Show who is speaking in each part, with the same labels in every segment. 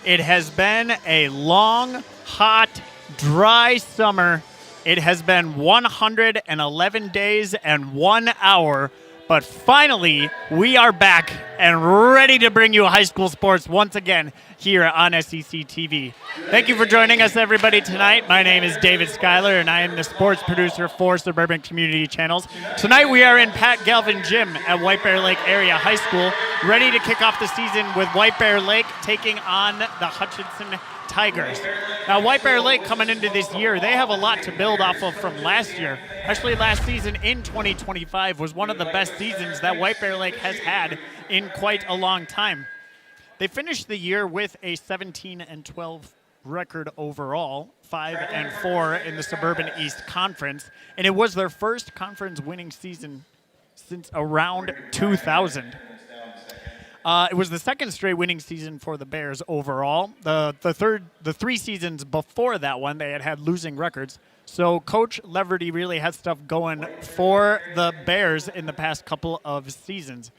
Speaker 1: It has been a long, hot, dry summer. It has been 111 days and 1 hour, but finally we are back and ready to bring you high school sports once again here on SEC TV. Thank you for joining us, everybody, tonight. My name is David Schuyler, and I am the sports producer for Suburban Community Channels. Tonight we are in Pat Galvin Gym at White Bear Lake Area High School, ready to kick off the season with White Bear Lake taking on the Hutchinson Tigers. Now, White Bear Lake coming into this year, they have a lot to build off of from last year. Actually, last season in 2025 was one of the best seasons that White Bear Lake has had in quite a long time. They finished the year with a 17-12 record overall, 5-4 in the Suburban East Conference, and it was their first conference winning season since around 2000. It was the second straight winning season for the Bears overall. The three seasons before that one, they had losing records. So Coach Leverty really had stuff going for the Bears in the past couple of seasons.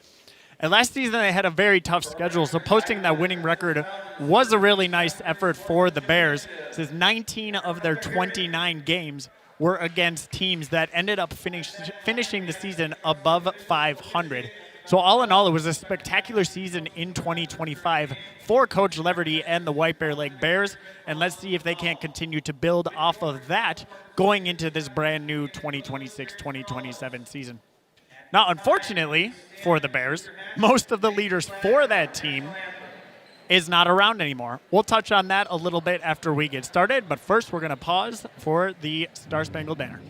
Speaker 1: And last season, they had a very tough schedule, so posting that winning record was a really nice effort for the Bears, since 19 of their 29 games were against teams that ended up finishing the season above 500. So all in all, it was a spectacular season in 2025 for Coach Leverty and the White Bear Lake Bears, and let's see if they can't continue to build off of that going into this brand new 2026-2027 season. Now, unfortunately for the Bears, most of the leaders for that team is not around anymore. We'll touch on that a little bit after we get started, but first we're going to pause for the Star Spangled Banner.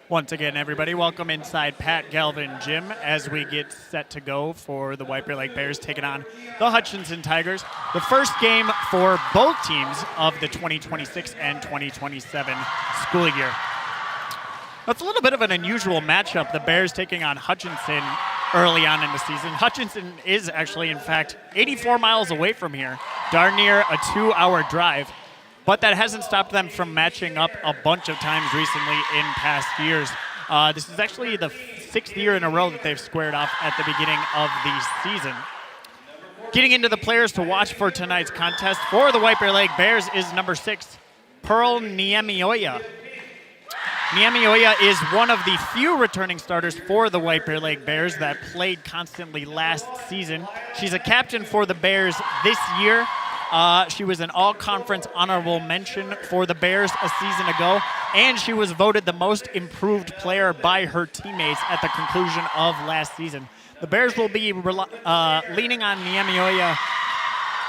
Speaker 1: Once again, everybody, welcome inside Pat Galvin Gym as we get set to go for the White Bear Lake Bears taking on the Hutchinson Tigers. The first game for both teams of the 2026 and 2027 school year. That's a little bit of an unusual matchup, the Bears taking on Hutchinson early on in the season. Hutchinson is actually, in fact, 84 miles away from here, darn near a 2-hour drive. But that hasn't stopped them from matching up a bunch of times recently in past years. This is actually the 6th year in a row that they've squared off at the beginning of the season. Getting into the players to watch for tonight's contest for the White Bear Lake Bears is number 6, Pearl Niemioya. Niemioya is one of the few returning starters for the White Bear Lake Bears that played constantly last season. She's a captain for the Bears this year. She was an all-conference honorable mention for the Bears a season ago, and she was voted the most improved player by her teammates at the conclusion of last season. The Bears will be leaning on Niemioya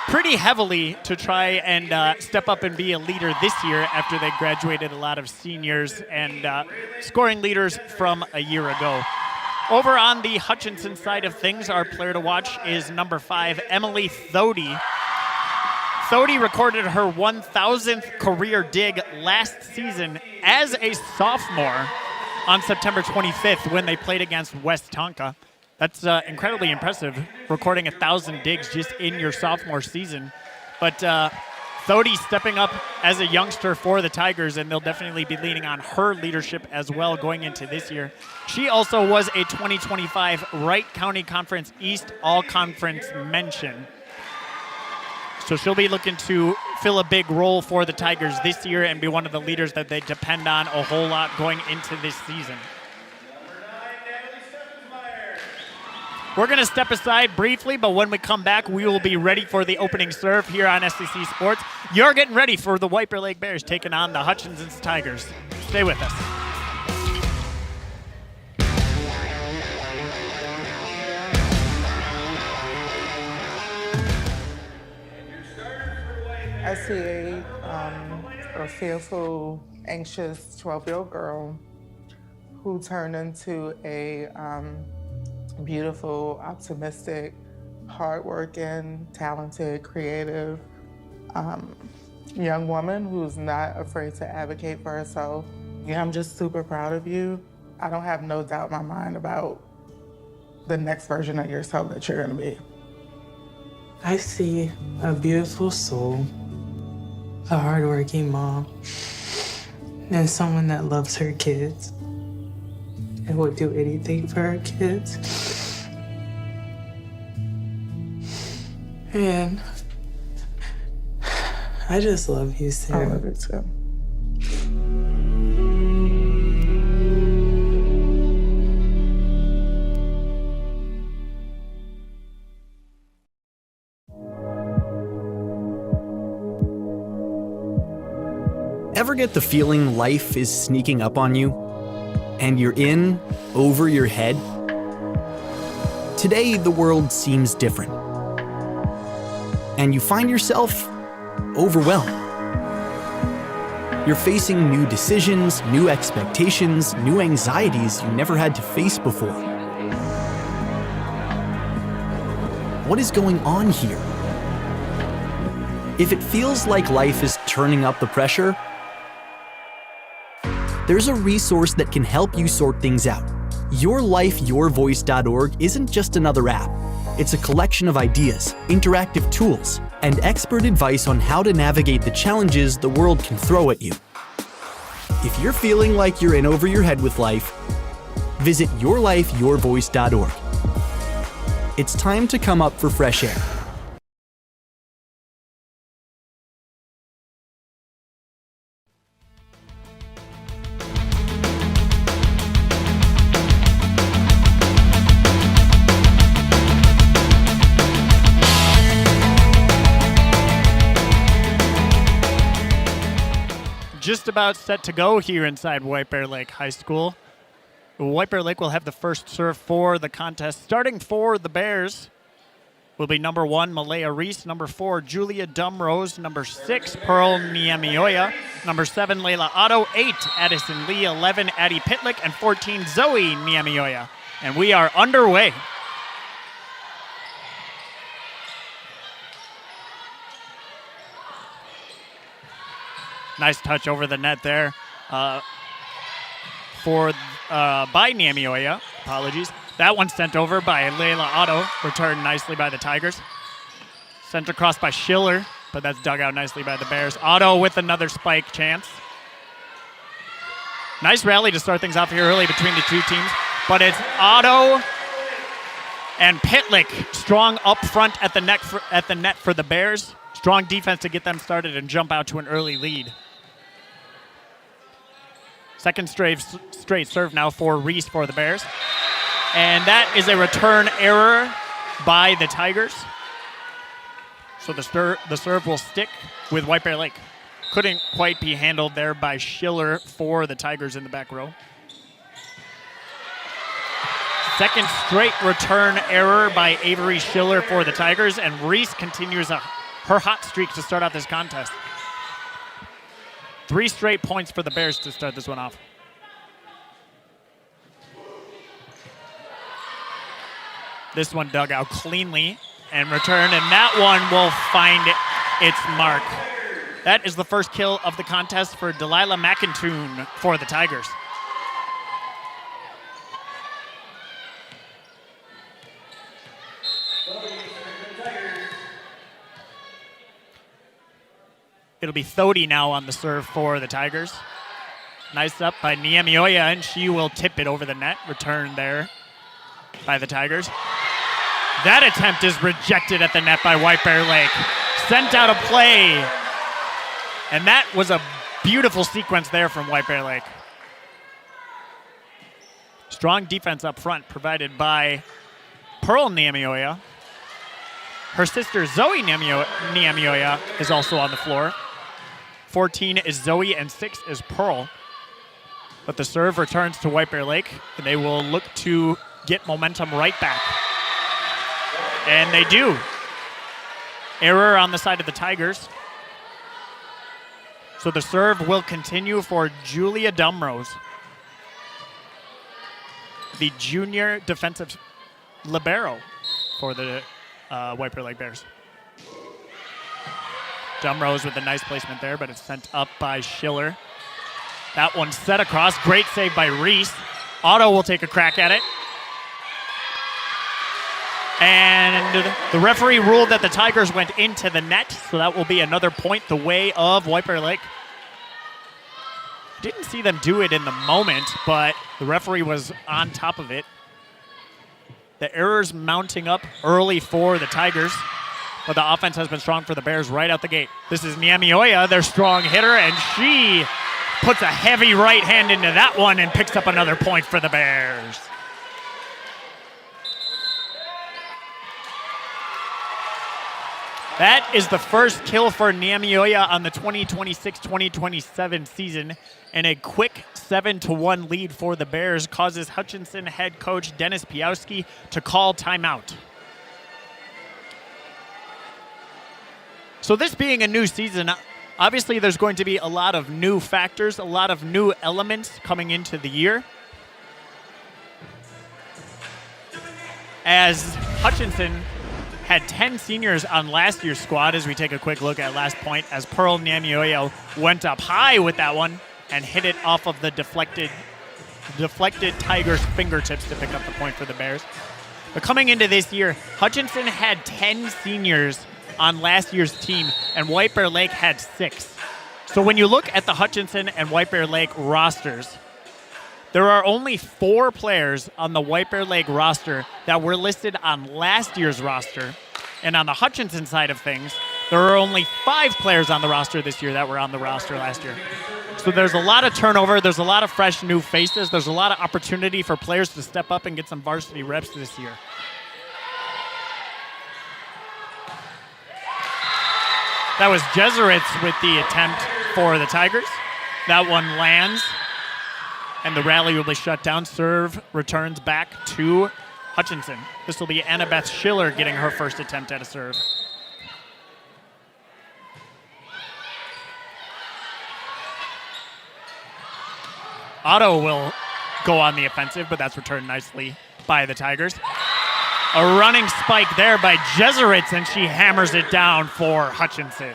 Speaker 1: pretty heavily to try and step up and be a leader this year after they graduated a lot of seniors and scoring leaders from a year ago. Over on the Hutchinson side of things, our player to watch is number 5, Emily Thody. Thody recorded her 1,000th career dig last season as a sophomore on September 25th when they played against West Tonka. That's incredibly impressive, recording 1,000 digs just in your sophomore season. But Thody stepping up as a youngster for the Tigers, and they'll definitely be leaning on her leadership as well going into this year. She also was a 2025 Wright County Conference East All-Conference mention. So she'll be looking to fill a big role for the Tigers this year and be one of the leaders that they depend on a whole lot going into this season. We're going to step aside briefly, but when we come back, we will be ready for the opening serve here on SEC Sports. You're getting ready for the White Bear Lake Bears taking on the Hutchinson Tigers. Stay with us.
Speaker 2: I see a fearful, anxious 12-year-old girl who turned into a beautiful, optimistic, hardworking, talented, creative young woman who's not afraid to advocate for herself. Yeah, I'm just super proud of you. I don't have no doubt in my mind about the next version of yourself that you're gonna be.
Speaker 3: I see a beautiful soul, a hardworking mom, and someone that loves her kids and would do anything for her kids. And I just love you, Sarah.
Speaker 2: I love you too.
Speaker 4: Ever get the feeling life is sneaking up on you and you're in over your head? Today, the world seems different, and you find yourself overwhelmed. You're facing new decisions, new expectations, new anxieties you never had to face before. What is going on here? If it feels like life is turning up the pressure, there's a resource that can help you sort things out. YourLifeYourVoice.org isn't just another app. It's a collection of ideas, interactive tools, and expert advice on how to navigate the challenges the world can throw at you. If you're feeling like you're in over your head with life, visit YourLifeYourVoice.org. It's time to come up for fresh air.
Speaker 1: Just about set to go here inside White Bear Lake High School. White Bear Lake will have the first serve for the contest. Starting for the Bears will be number 1, Malaya Reese, number 4, Julia Dumrose, number 6, Pearl Niamioya, number 7, Layla Otto, 8, Addison Lee, 11, Addie Pitlick, and 14, Zoe Niamioya. And we are underway. Nice touch over the net there by Niamioya. Apologies. That one sent over by Layla Otto. Returned nicely by the Tigers. Sent across by Schiller, but that's dug out nicely by the Bears. Otto with another spike chance. Nice rally to start things off here early between the two teams. But it's Otto and Pitlick strong up front at the net for the Bears. Strong defense to get them started and jump out to an early lead. Second straight serve now for Reese for the Bears. And that is a return error by the Tigers. So the serve will stick with White Bear Lake. Couldn't quite be handled there by Schiller for the Tigers in the back row. Second straight return error by Avery Schiller for the Tigers, and Reese continues her hot streak to start out this contest. 3 straight points for the Bears to start this one off. This one dug out cleanly and returned, and that one will find its mark. That is the first kill of the contest for Delilah McIntoon for the Tigers. It'll be Thodi now on the serve for the Tigers. Nice up by Niemioya, and she will tip it over the net. Return there by the Tigers. That attempt is rejected at the net by White Bear Lake. Sent out of play. And that was a beautiful sequence there from White Bear Lake. Strong defense up front provided by Pearl Niemioya. Her sister Zoe Niemioya is also on the floor. 14 is Zoe and 6 is Pearl. But the serve returns to White Bear Lake, and they will look to get momentum right back. And they do. Error on the side of the Tigers. So the serve will continue for Julia Dumrose, the junior defensive libero for the White Bear Lake Bears. Dumrose with a nice placement there, but it's sent up by Schiller. That one's set across. Great save by Reese. Otto will take a crack at it. And the referee ruled that the Tigers went into the net, so that will be another point the way of White Bear Lake. Didn't see them do it in the moment, but the referee was on top of it. The errors mounting up early for the Tigers, but the offense has been strong for the Bears right out the gate. This is Niemioya, their strong hitter, and she puts a heavy right hand into that one and picks up another point for the Bears. That is the first kill for Niemioya on the 2026-2027 season, and a quick 7-1 lead for the Bears causes Hutchinson head coach Dennis Piowski to call timeout. So this being a new season, obviously there's going to be a lot of new factors, a lot of new elements coming into the year. As Hutchinson had 10 seniors on last year's squad, as we take a quick look at last point, as Pearl Niemioya went up high with that one and hit it off of the deflected Tigers' fingertips to pick up the point for the Bears. But coming into this year, Hutchinson had 10 seniors on last year's team, and White Bear Lake had 6. So when you look at the Hutchinson and White Bear Lake rosters, there are only 4 players on the White Bear Lake roster that were listed on last year's roster. And on the Hutchinson side of things, there are only 5 players on the roster this year that were on the roster last year. So there's a lot of turnover. There's a lot of fresh new faces. There's a lot of opportunity for players to step up and get some varsity reps this year. That was Jesuits with the attempt for the Tigers. That one lands, and the rally will be shut down. Serve returns back to Hutchinson. This will be Annabeth Schiller getting her first attempt at a serve. Otto will go on the offensive, but that's returned nicely by the Tigers. A running spike there by Jesuits, and she hammers it down for Hutchinson.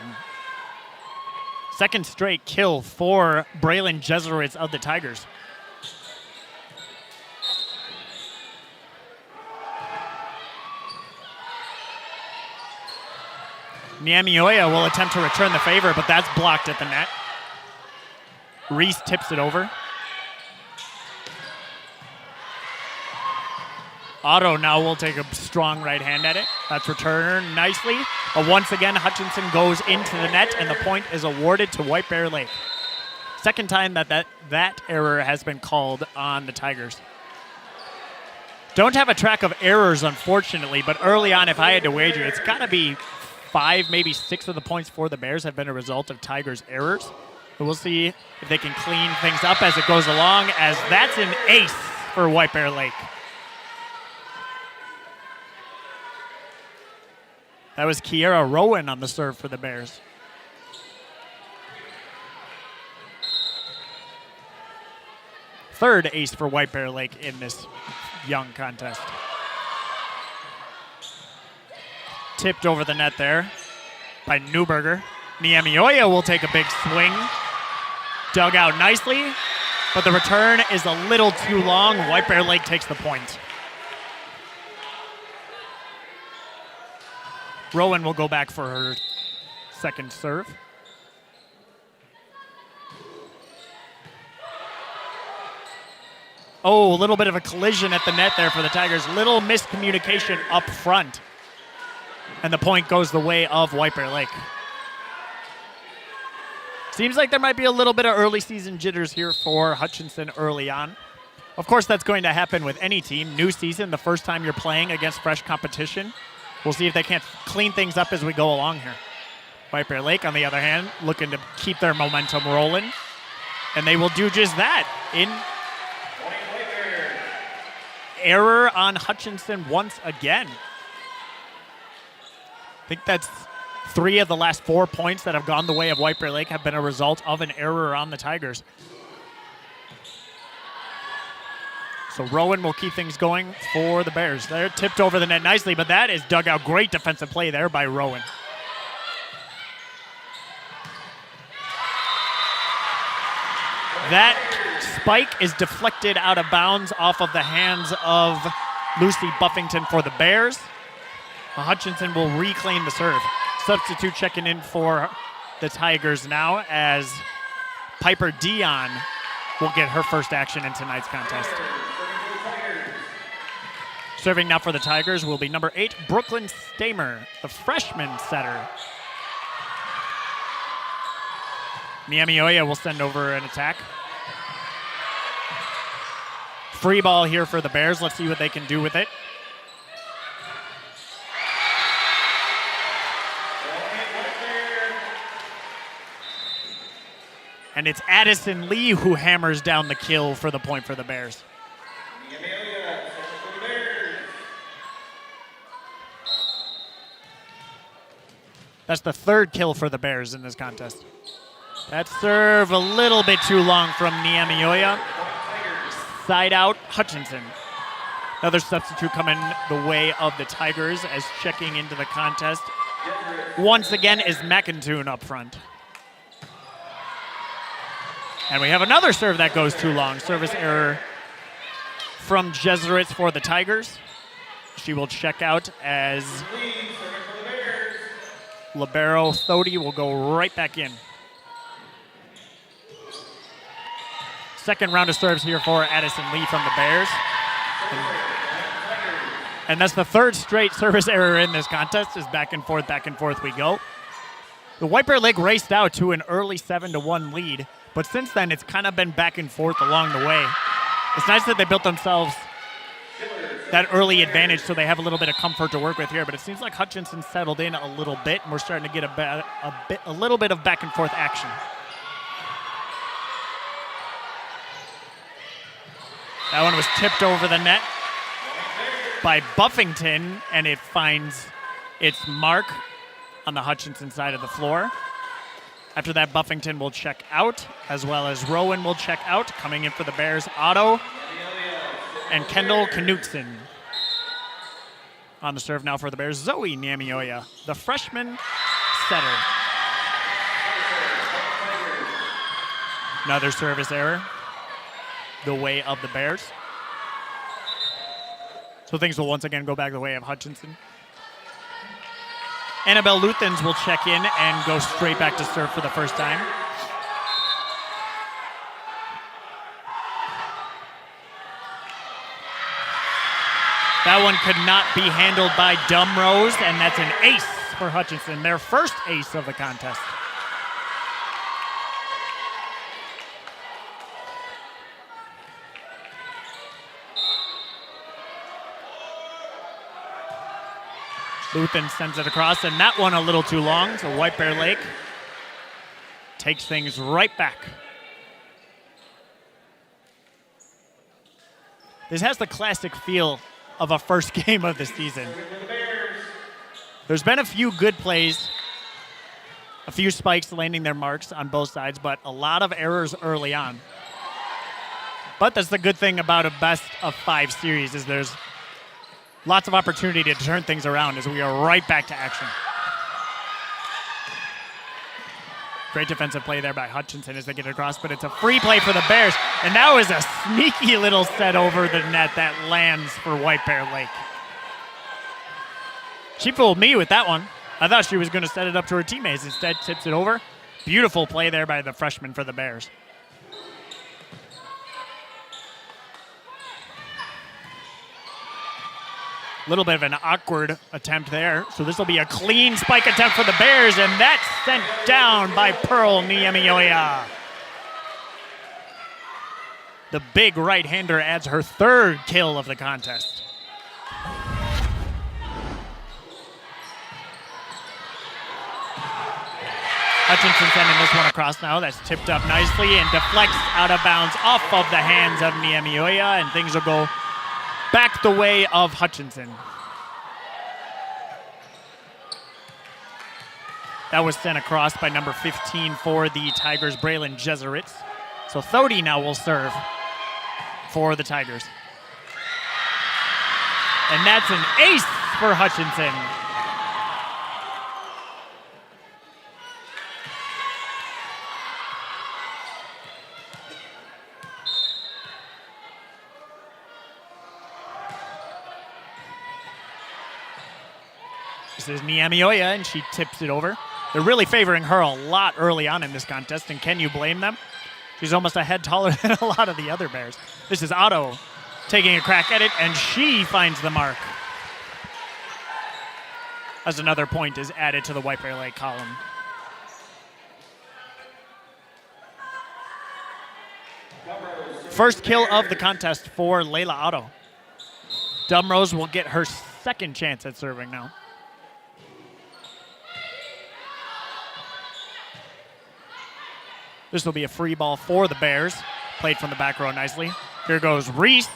Speaker 1: Second straight kill for Braylon Jesuits of the Tigers. Niemioya will attempt to return the favor, but that's blocked at the net. Reese tips it over. Otto now will take a strong right hand at it. That's returned nicely. But once again, Hutchinson goes into the net, and the point is awarded to White Bear Lake. Second time that error has been called on the Tigers. Don't have a track of errors, unfortunately, but early on, if I had to wager, it's got to be 5, maybe 6 of the points for the Bears have been a result of Tigers' errors. But we'll see if they can clean things up as it goes along, as that's an ace for White Bear Lake. That was Kiera Rowan on the serve for the Bears. Third ace for White Bear Lake in this young contest. Tipped over the net there by Newberger. Niemioya will take a big swing. Dug out nicely, but the return is a little too long. White Bear Lake takes the point. Rowan will go back for her second serve. Oh, a little bit of a collision at the net there for the Tigers. Little miscommunication up front. And the point goes the way of White Bear Lake. Seems like there might be a little bit of early season jitters here for Hutchinson early on. Of course, that's going to happen with any team. New season, the first time you're playing against fresh competition. We'll see if they can't clean things up as we go along here. White Bear Lake, on the other hand, looking to keep their momentum rolling. And they will do just that. In error on Hutchinson once again. I think that's 3 of the last 4 points that have gone the way of White Bear Lake have been a result of an error on the Tigers. So Rowan will keep things going for the Bears. They're tipped over the net nicely, but that is dug out. Great defensive play there by Rowan. That spike is deflected out of bounds off of the hands of Lucy Buffington for the Bears. Hutchinson will reclaim the serve. Substitute checking in for the Tigers now as Piper Dion will get her first action in tonight's contest. Serving now for the Tigers will be number 8, Brooklyn Stamer, the freshman setter. Niamioya will send over an attack. Free ball here for the Bears. Let's see what they can do with it. And it's Addison Lee who hammers down the kill for the point for the Bears. That's the 3rd kill for the Bears in this contest. That serve a little bit too long from Niamioya. Side out, Hutchinson. Another substitute coming the way of the Tigers as checking into the contest. Once again is McIntoon up front. And we have another serve that goes too long. Service error from Jesuits for the Tigers. She will check out as libero Thody will go right back in. Second round of serves here for Addison Lee from the Bears. And that's the 3rd straight service error in this contest. Is back and forth we go. The White Bear Lake raced out to an early 7-1 lead. But since then, it's kind of been back and forth along the way. It's nice that they built themselves that early advantage so they have a little bit of comfort to work with here. But it seems like Hutchinson settled in a little bit, and we're starting to get a little bit of back and forth action. That one was tipped over the net by Buffington, and it finds its mark on the Hutchinson side of the floor. After that, Buffington will check out, as well as Rowan will check out. Coming in for the Bears, Otto and Kendall Knutson. On the serve now for the Bears, Zoe Niamioya, the freshman setter. Another service error, the way of the Bears. So things will once again go back the way of Hutchinson. Annabelle Luthens will check in and go straight back to serve for the first time. That one could not be handled by Dumrose, and that's an ace for Hutchinson, their first ace of the contest. Luthen sends it across, and that one a little too long, so White Bear Lake takes things right back. This has the classic feel of a first game of the season. There's been a few good plays, a few spikes landing their marks on both sides, but a lot of errors early on. But that's the good thing about a best of 5 series is there's lots of opportunity to turn things around as we are right back to action. Great defensive play there by Hutchinson as they get it across, but it's a free play for the Bears. And that was a sneaky little set over the net that lands for White Bear Lake. She fooled me with that one. I thought she was going to set it up to her teammates. Instead, tips it over. Beautiful play there by the freshman for the Bears. Little bit of an awkward attempt there. So this will be a clean spike attempt for the Bears, and that's sent down by Pearl Niemioya. The big right-hander adds her third kill of the contest. Hutchinson sending this one across now. That's tipped up nicely and deflects out of bounds off of the hands of Niemioya, and things will go back the way of Hutchinson. That was sent across by number 15 for the Tigers, Braylon Jesuits. So Thody now will serve for the Tigers. And that's an ace for Hutchinson. This is Niemioya, and she tips it over. They're really favoring her a lot early on in this contest, and can you blame them? She's almost a head taller than a lot of the other Bears. This is Otto taking a crack at it, and she finds the mark. As another point is added to the White Bear Lake column. First kill of the contest for Layla Otto. Dumrose will get her second chance at serving now. This will be a free ball for the Bears. Played from the back row nicely. Here goes Reese.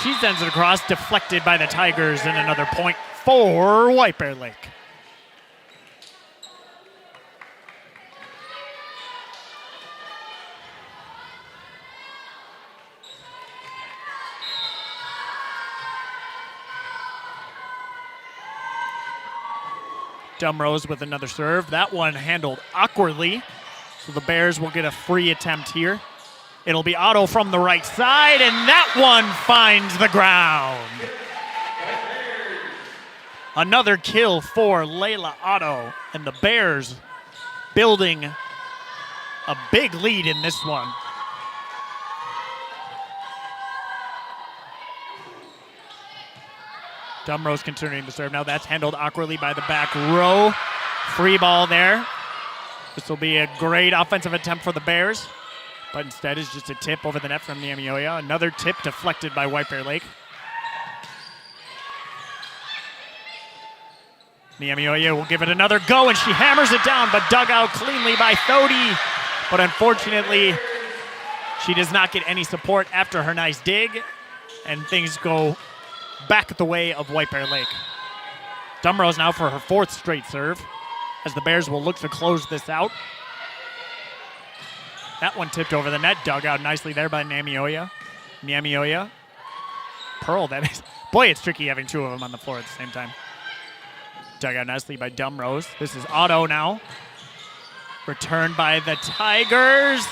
Speaker 1: She sends it across, deflected by the Tigers, and another point for White Bear Lake. Dumrose with another serve. That one handled awkwardly. So the Bears will get a free attempt here. It'll be Otto from the right side, and that one finds the ground. Another kill for Layla Otto, and the Bears building a big lead in this one. Dumrose continuing to serve. Now that's handled awkwardly by the back row. Free ball there. This will be a great offensive attempt for the Bears, but instead is just a tip over the net from Niemioya. Another tip deflected by White Bear Lake. Niemioya will give it another go, and she hammers it down, but dug out cleanly by Thody. But unfortunately, she does not get any support after her nice dig, and things go back the way of White Bear Lake. Dumrose now for her fourth straight serve, as the Bears will look to close this out. That one tipped over the net, dug out nicely there by Niemioya. Niemioya. Pearl, that is. Boy, it's tricky having two of them on the floor at the same time. Dug out nicely by Dumrose. This is Otto now. Returned by the Tigers,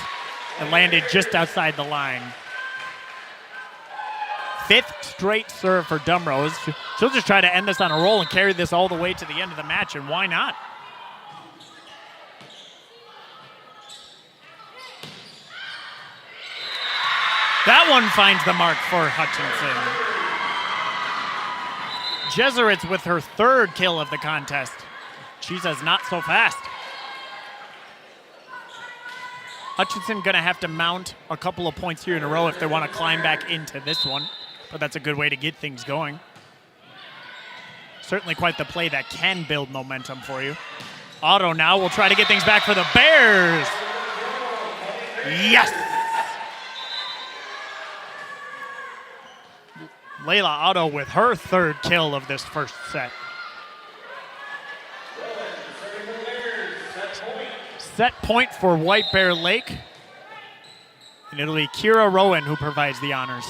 Speaker 1: and landed just outside the line. Fifth straight serve for Dumrose. She'll just try to end this on a roll and carry this all the way to the end of the match, and why not? That one finds the mark for Hutchinson. Jesuits with her third kill of the contest. She says not so fast. Hutchinson gonna have to mount a couple of points here in a row if they want to climb back into this one, but that's a good way to get things going. Certainly quite the play that can build momentum for you. Otto now will try to get things back for the Bears. Yes! Layla Otto with her third kill of this first set. Set point for White Bear Lake. And it'll be Kira Rowan who provides the honors.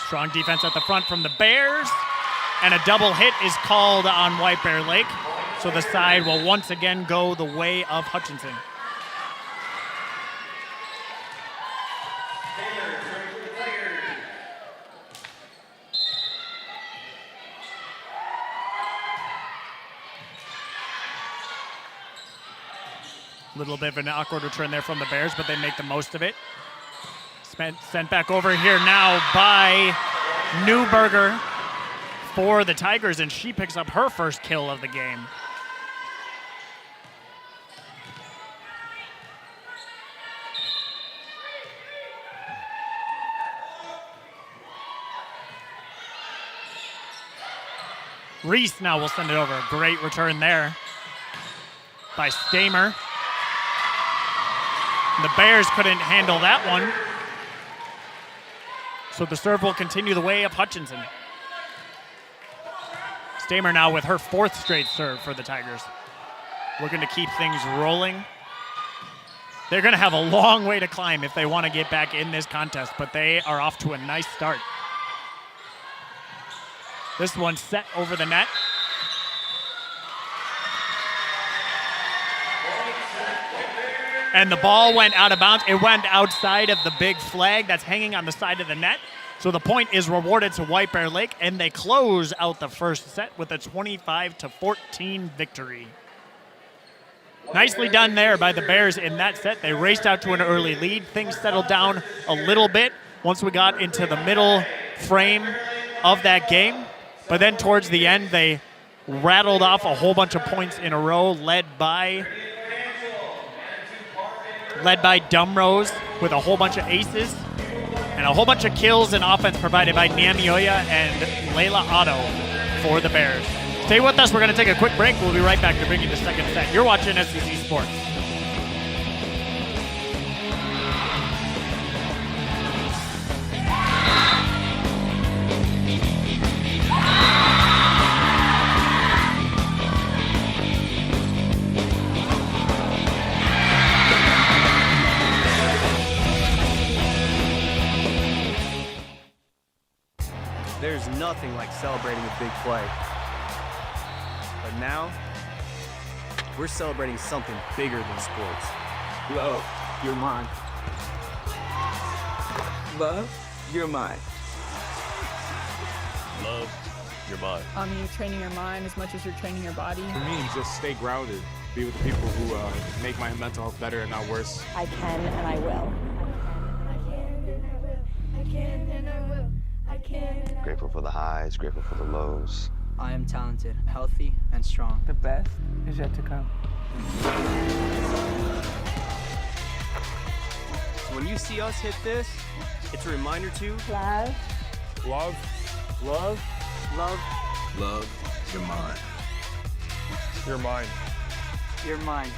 Speaker 1: Strong defense at the front from the Bears. And a double hit is called on White Bear Lake. So the side will once again go the way of Hutchinson. Little bit of an awkward return there from the Bears, but they make the most of it. Sent back over here now by Newberger for the Tigers, and she picks up her first kill of the game. Reese now will send it over. Great return there by Stamer. The Bears couldn't handle that one. So the serve will continue the way of Hutchinson. Stamer now with her 4th straight serve for the Tigers. Looking to keep things rolling. They're going to have a long way to climb if they want to get back in this contest, but they are off to a nice start. This one's set over the net. And the ball went out of bounds. It went outside of the big flag that's hanging on the side of the net. So the point is rewarded to White Bear Lake, and they close out the first set with a 25-14 victory. Nicely done there by the Bears in that set. They raced out to an early lead. Things settled down a little bit once we got into the middle frame of that game. But then towards the end, they rattled off a whole bunch of points in a row, led by Dumrose with a whole bunch of aces and a whole bunch of kills and offense provided by Niamioya and Layla Otto for the Bears. Stay with us. We're going to take a quick break. We'll be right back to bring you the second set. You're watching SEC Sports.
Speaker 5: There's nothing like celebrating a big play. But now, we're celebrating something bigger than sports.
Speaker 6: Love, you're mine. Love, you're mine.
Speaker 7: Love, you're mine.
Speaker 8: You're training your mind as much as you're training your body.
Speaker 9: For me, just stay grounded. Be with the people who make my mental health better and not worse.
Speaker 10: I can and I will.
Speaker 11: Grateful for the highs, grateful for the lows.
Speaker 12: I am talented, healthy, and strong.
Speaker 3: The best is yet to come.
Speaker 5: So when you see us hit this, it's a reminder to
Speaker 10: Love.
Speaker 9: Love,
Speaker 5: love, love,
Speaker 7: Love, you're mine.
Speaker 9: you're mine.
Speaker 12: You're mine.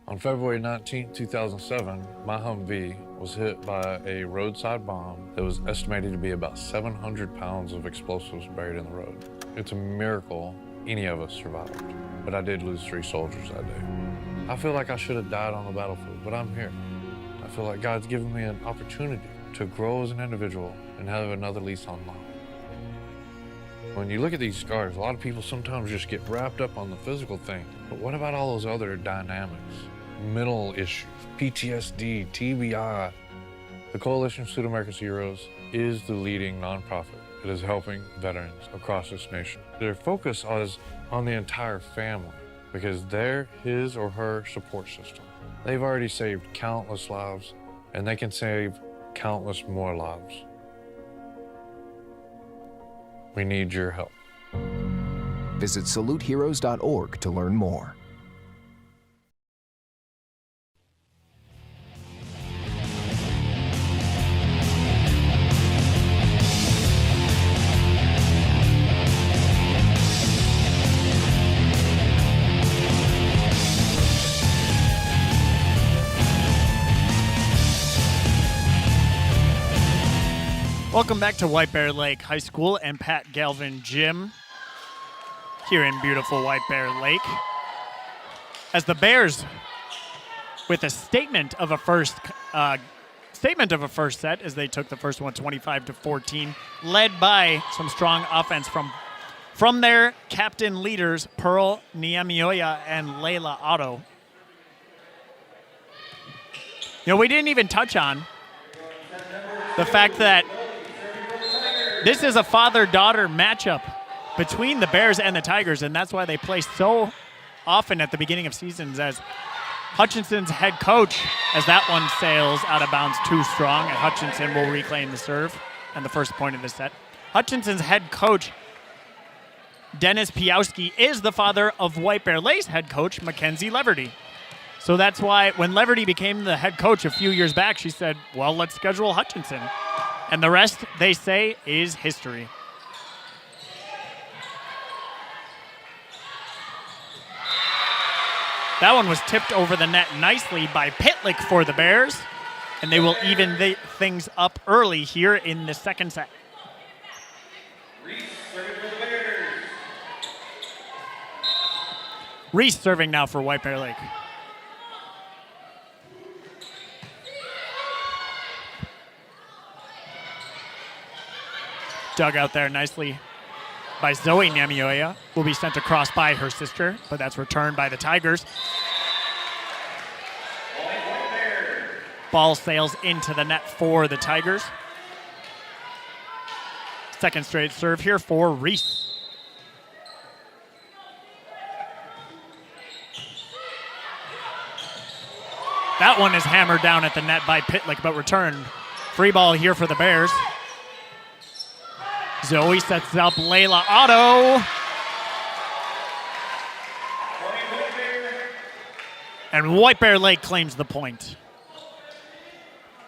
Speaker 13: On February 19, 2007, my Humvee was hit by a roadside bomb that was estimated to be about 700 pounds of explosives buried in the road. It's a miracle any of us survived, but I did lose 3 soldiers that day. I feel like I should have died on the battlefield, but I'm here. I feel like God's given me an opportunity to grow as an individual and have another lease on life. When you look at these scars, a lot of people sometimes just get wrapped up on the physical thing, but what about all those other dynamics? Mental issues, PTSD, TBI. The Coalition of Suit America's Heroes is the leading nonprofit that is helping veterans across this nation. Their focus is on the entire family because they're his or her support system. They've already saved countless lives and they can save countless more lives. We need your help.
Speaker 14: Visit saluteheroes.org to learn more.
Speaker 1: Welcome back to White Bear Lake High School and Pat Galvin Gym here in beautiful White Bear Lake. As the Bears, with a statement of a first set as they took the first one 25-14, led by some strong offense from their captain leaders, Pearl Niamioya and Layla Otto. You know, we didn't even touch on the fact that this is a father-daughter matchup between the Bears and the Tigers, and that's why they play so often at the beginning of seasons, as Hutchinson's head coach, as that one sails out of bounds too strong, and Hutchinson will reclaim the serve and the first point of the set. Hutchinson's head coach, Dennis Piowski, is the father of White Bear Lake's head coach, Mackenzie Leverty. So that's why when Leverty became the head coach a few years back, she said, well, let's schedule Hutchinson. And the rest, they say, is history. That one was tipped over the net nicely by Pitlick for the Bears, and they will even things up early here in the second set. Reese serving now for White Bear Lake. Dug out there nicely by Zoe Namioya, will be sent across by her sister, but that's returned by the Tigers. Ball sails into the net for the Tigers. Second straight serve here for Reese. That one is hammered down at the net by Pitlick, but returned. Free ball here for the Bears. Zoe sets up Layla Otto. And White Bear Lake claims the point.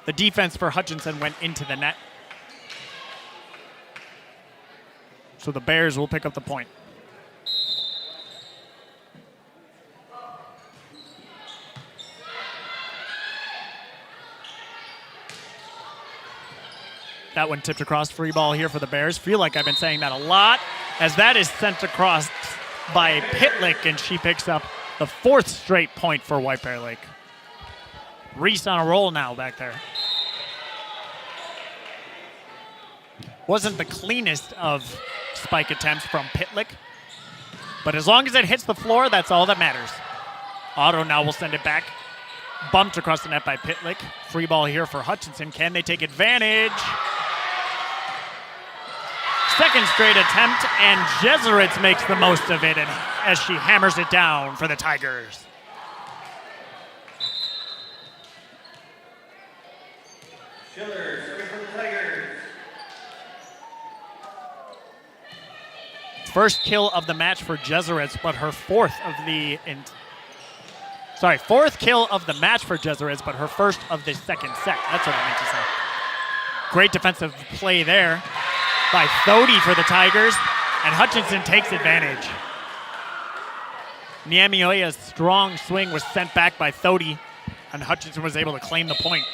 Speaker 1: The defense for Hutchinson went into the net. So the Bears will pick up the point. That one tipped across, free ball here for the Bears. Feel like I've been saying that a lot, as that is sent across by Pitlick, and she picks up the fourth straight point for White Bear Lake. Reese on a roll now back there. Wasn't the cleanest of spike attempts from Pitlick, but as long as it hits the floor, that's all that matters. Otto now will send it back. Bumped across the net by Pitlick. Free ball here for Hutchinson. Can they take advantage? Second straight attempt, and Jesuits makes the most of it, and as she hammers it down for the Tigers. First kill of the match for Jesuits, but her fourth kill of the match for Jesuits, but her first of the second set. That's what I meant to say. Great defensive play there by Thody for the Tigers, and Hutchinson takes advantage. Niamioya's strong swing was sent back by Thody, and Hutchinson was able to claim the point.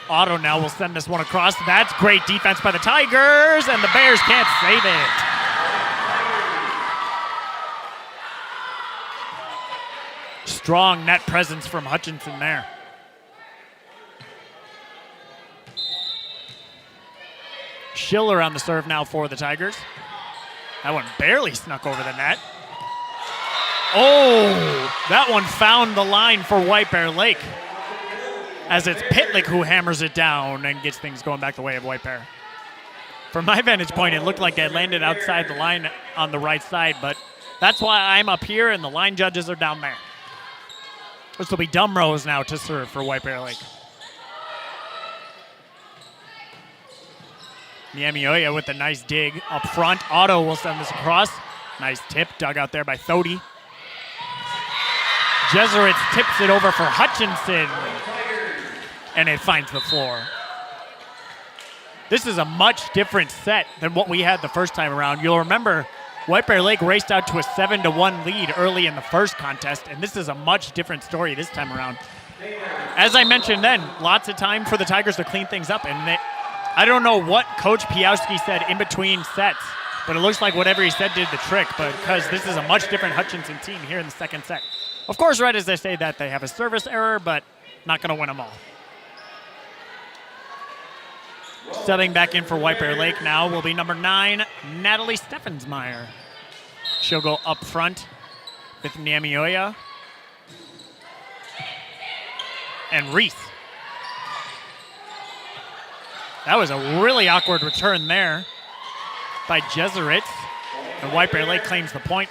Speaker 1: Otto now will send this one across. That's great defense by the Tigers, and the Bears can't save it. Strong net presence from Hutchinson there. Schiller on the serve now for the Tigers. That one barely snuck over the net. Oh, that one found the line for White Bear Lake, as it's Pitlick who hammers it down and gets things going back the way of White Bear. From my vantage point, it looked like it landed outside the line on the right side, but that's why I'm up here and the line judges are down there. This will be Dumrose now to serve for White Bear Lake. Niamioya with a nice dig up front. Otto will send this across. Nice tip, dug out there by Thody. Jesuits tips it over for Hutchinson, and it finds the floor. This is a much different set than what we had the first time around. You'll remember White Bear Lake raced out to a 7-1 lead early in the first contest, and this is a much different story this time around. As I mentioned then, lots of time for the Tigers to clean things up, and I don't know what Coach Piowski said in between sets, but it looks like whatever he said did the trick, because this is a much different Hutchinson team here in the second set. Of course, right as they say that, they have a service error, but not going to win them all. Stepping back in for White Bear Lake now will be number 9, Natalie Steffensmeyer. She'll go up front with Niamioya and Reese. That was a really awkward return there by Jesuit. And White Bear Lake claims the point.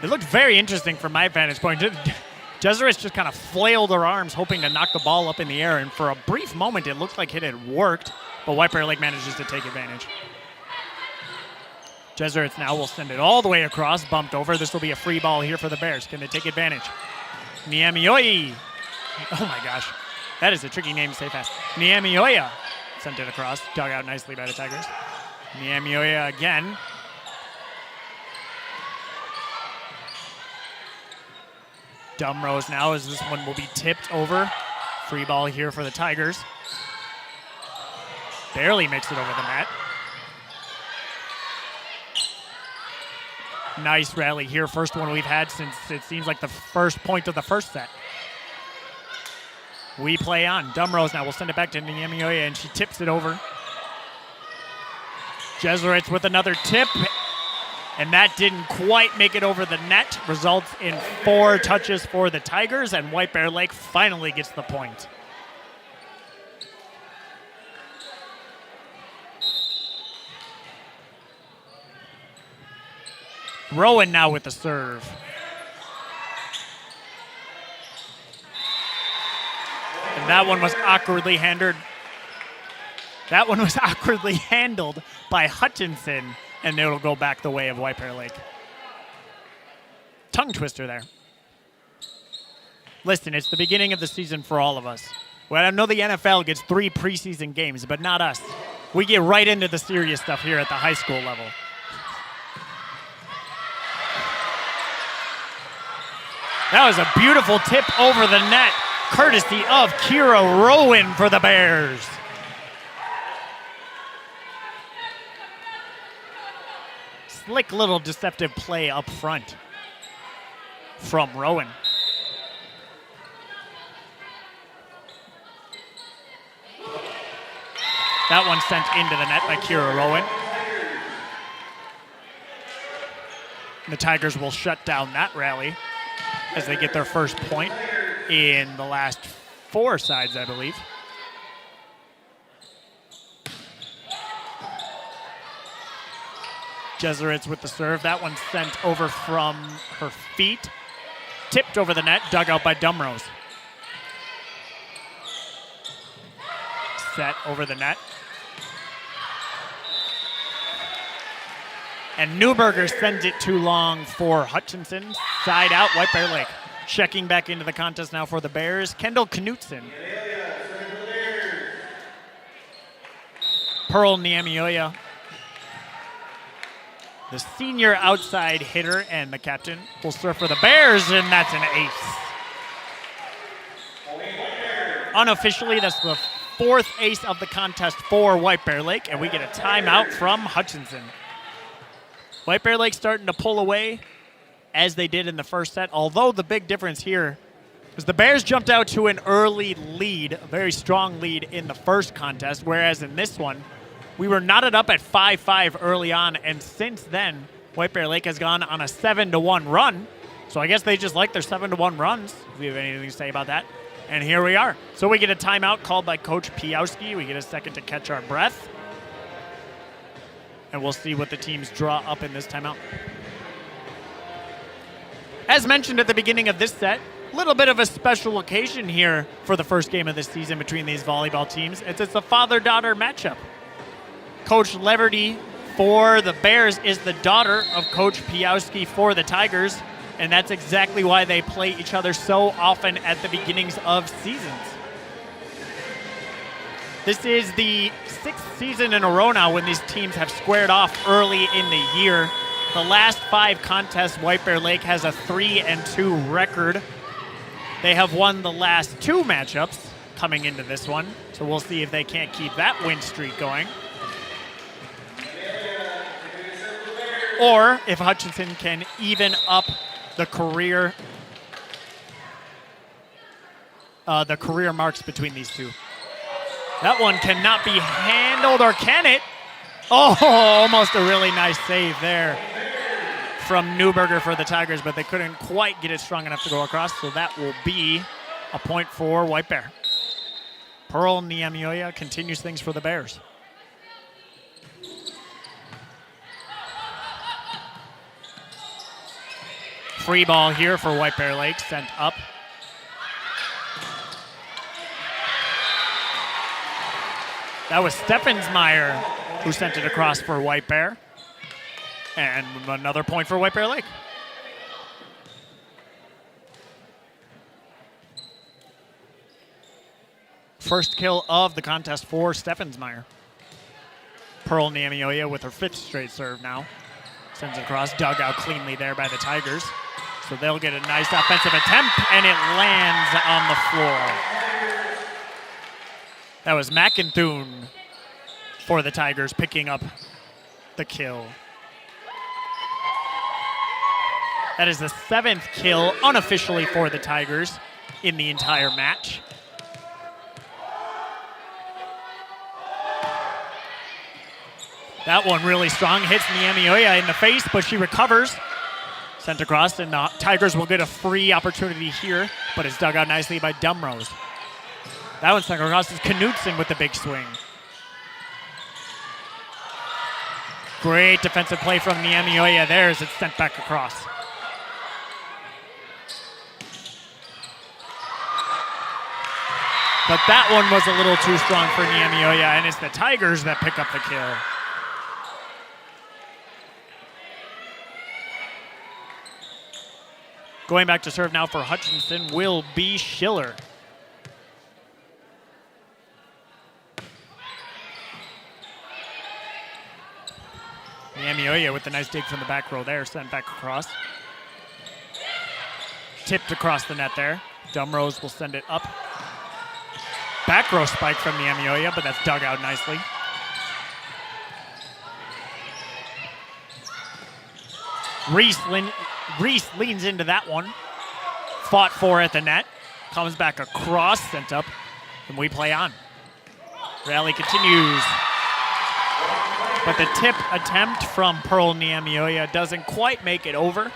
Speaker 1: It looked very interesting from my vantage point. Jesuit just kind of flailed her arms, hoping to knock the ball up in the air. And for a brief moment, it looked like it had worked. But White Bear Lake manages to take advantage. Jesuits now will send it all the way across, bumped over. This will be a free ball here for the Bears. Can they take advantage? Niamioi. Oh my gosh. That is a tricky name to say fast. Niamioya sent it across, dug out nicely by the Tigers. Niamioya again. Dumrose now as this one will be tipped over. Free ball here for the Tigers. Barely makes it over the net. Nice rally here. First one we've had since it seems like the first point of the first set. We play on. Dumrose now will send it back to Niamioya, and she tips it over. Jesuits with another tip, and that didn't quite make it over the net. Results in 4 touches for the Tigers, and White Bear Lake finally gets the point. Rowan now with the serve. And that one was awkwardly handled. That one was awkwardly handled by Hutchinson, and it'll go back the way of White Bear Lake. Tongue twister there. Listen, it's the beginning of the season for all of us. Well, I know the NFL gets 3 preseason games, but not us. We get right into the serious stuff here at the high school level. That was a beautiful tip over the net, courtesy of Kira Rowan for the Bears. Slick little deceptive play up front from Rowan. That one sent into the net by Kira Rowan. The Tigers will shut down that rally as they get their first point in the last 4 sides, I believe. Jesuits with the serve. That one sent over from her feet. Tipped over the net, dug out by Dumrose. Set over the net. And Newberger sends it too long for Hutchinson. Side out, White Bear Lake. Checking back into the contest now for the Bears, Kendall Knutson. Pearl Niamioya, the senior outside hitter and the captain, will serve for the Bears, and that's an ace. Unofficially, that's the 4th ace of the contest for White Bear Lake, and we get a timeout from Hutchinson. White Bear Lake starting to pull away as they did in the first set, although the big difference here is the Bears jumped out to an early lead, a very strong lead in the first contest, whereas in this one, we were knotted up at 5-5 early on, and since then, White Bear Lake has gone on a 7-1 run. So I guess they just like their 7-1 runs, if you have anything to say about that. And here we are. So we get a timeout called by Coach Piowski. We get a second to catch our breath. And we'll see what the teams draw up in this timeout. As mentioned at the beginning of this set, a little bit of a special occasion here for the first game of the season between these volleyball teams. It's a father-daughter matchup. Coach Leverty for the Bears is the daughter of Coach Piowski for the Tigers, and that's exactly why they play each other so often at the beginnings of seasons. This is the 6th season in a row now when these teams have squared off early in the year. The last 5 contests, White Bear Lake has a 3-2 record. They have won the last 2 matchups coming into this one, so we'll see if they can't keep that win streak going. Or if Hutchinson can even up the career marks between these two. That one cannot be handled, or can it? Oh, almost a really nice save there from Newberger for the Tigers, but they couldn't quite get it strong enough to go across, so that will be a point for White Bear. Pearl Niamioya continues things for the Bears. Free ball here for White Bear Lake, sent up. That was Steffensmeyer who sent it across for White Bear. And another point for White Bear Lake. First kill of the contest for Steffensmeyer. Pearl Niamioya with her 5th straight serve now. Sends it across, dug out cleanly there by the Tigers. So they'll get a nice offensive attempt, and it lands on the floor. That was McInthune for the Tigers picking up the kill. That is the 7th kill unofficially for the Tigers in the entire match. That one really strong, hits Niamioya in the face, but she recovers. Sent across, and the Tigers will get a free opportunity here, but it's dug out nicely by Dumrose. That one sent across is Knutson with the big swing. Great defensive play from Niamioya there as it's sent back across. But that one was a little too strong for Niamioya, and it's the Tigers that pick up the kill. Going back to serve now for Hutchinson will be Schiller. Niamioya with the nice dig from the back row there, sent back across. Tipped across the net there. Dumrose will send it up. Back row spike from Niamioya, but that's dug out nicely. Reese leans into that one. Fought for at the net. Comes back across, sent up, and we play on. Rally continues. But the tip attempt from Pearl Niamioya doesn't quite make it over.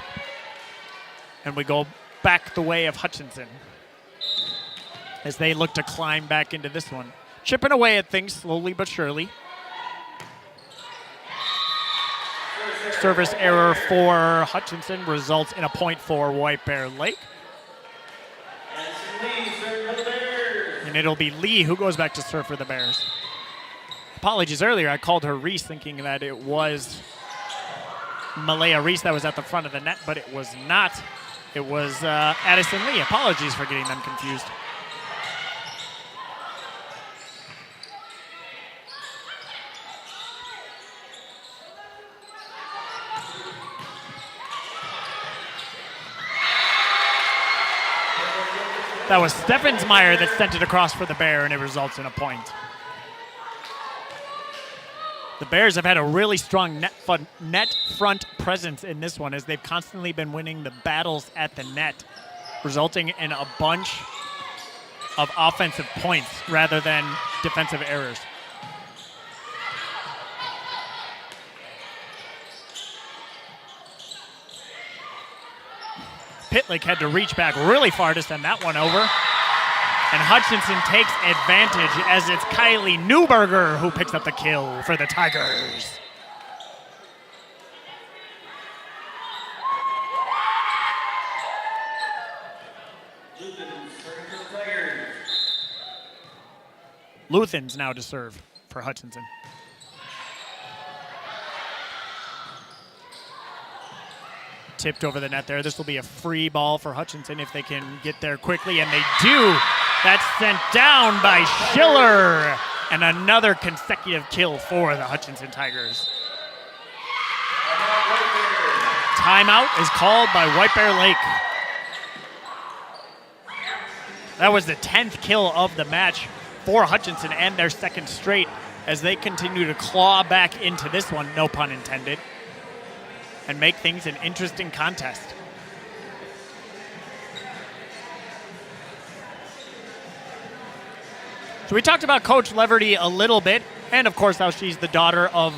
Speaker 1: And we go back the way of Hutchinson as they look to climb back into this one. Chipping away at things slowly but surely. Service error for Hutchinson results in a point for White Bear Lake. And it'll be Lee who goes back to serve for the Bears. Apologies earlier, I called her Reese thinking that it was Malaya Reese that was at the front of the net, but it was not. It was Addison Lee. Apologies for getting them confused. That was Steffensmeyer that sent it across for the Bear, and it results in a point. The Bears have had a really strong net front presence in this one as they've constantly been winning the battles at the net, resulting in a bunch of offensive points rather than defensive errors. Pitlick had to reach back really far to send that one over. And Hutchinson takes advantage as it's Kylie Newberger who picks up the kill for the Tigers. Luthen's now to serve for Hutchinson. Tipped over the net there. This will be a free ball for Hutchinson if they can get there quickly, and they do. That's sent down by Schiller, and another consecutive kill for the Hutchinson Tigers. Timeout is called by White Bear Lake. That was the 10th kill of the match for Hutchinson and their second straight as they continue to claw back into this one, no pun intended, and make things an interesting contest. So we talked about Coach Leverty a little bit, and of course how she's the daughter of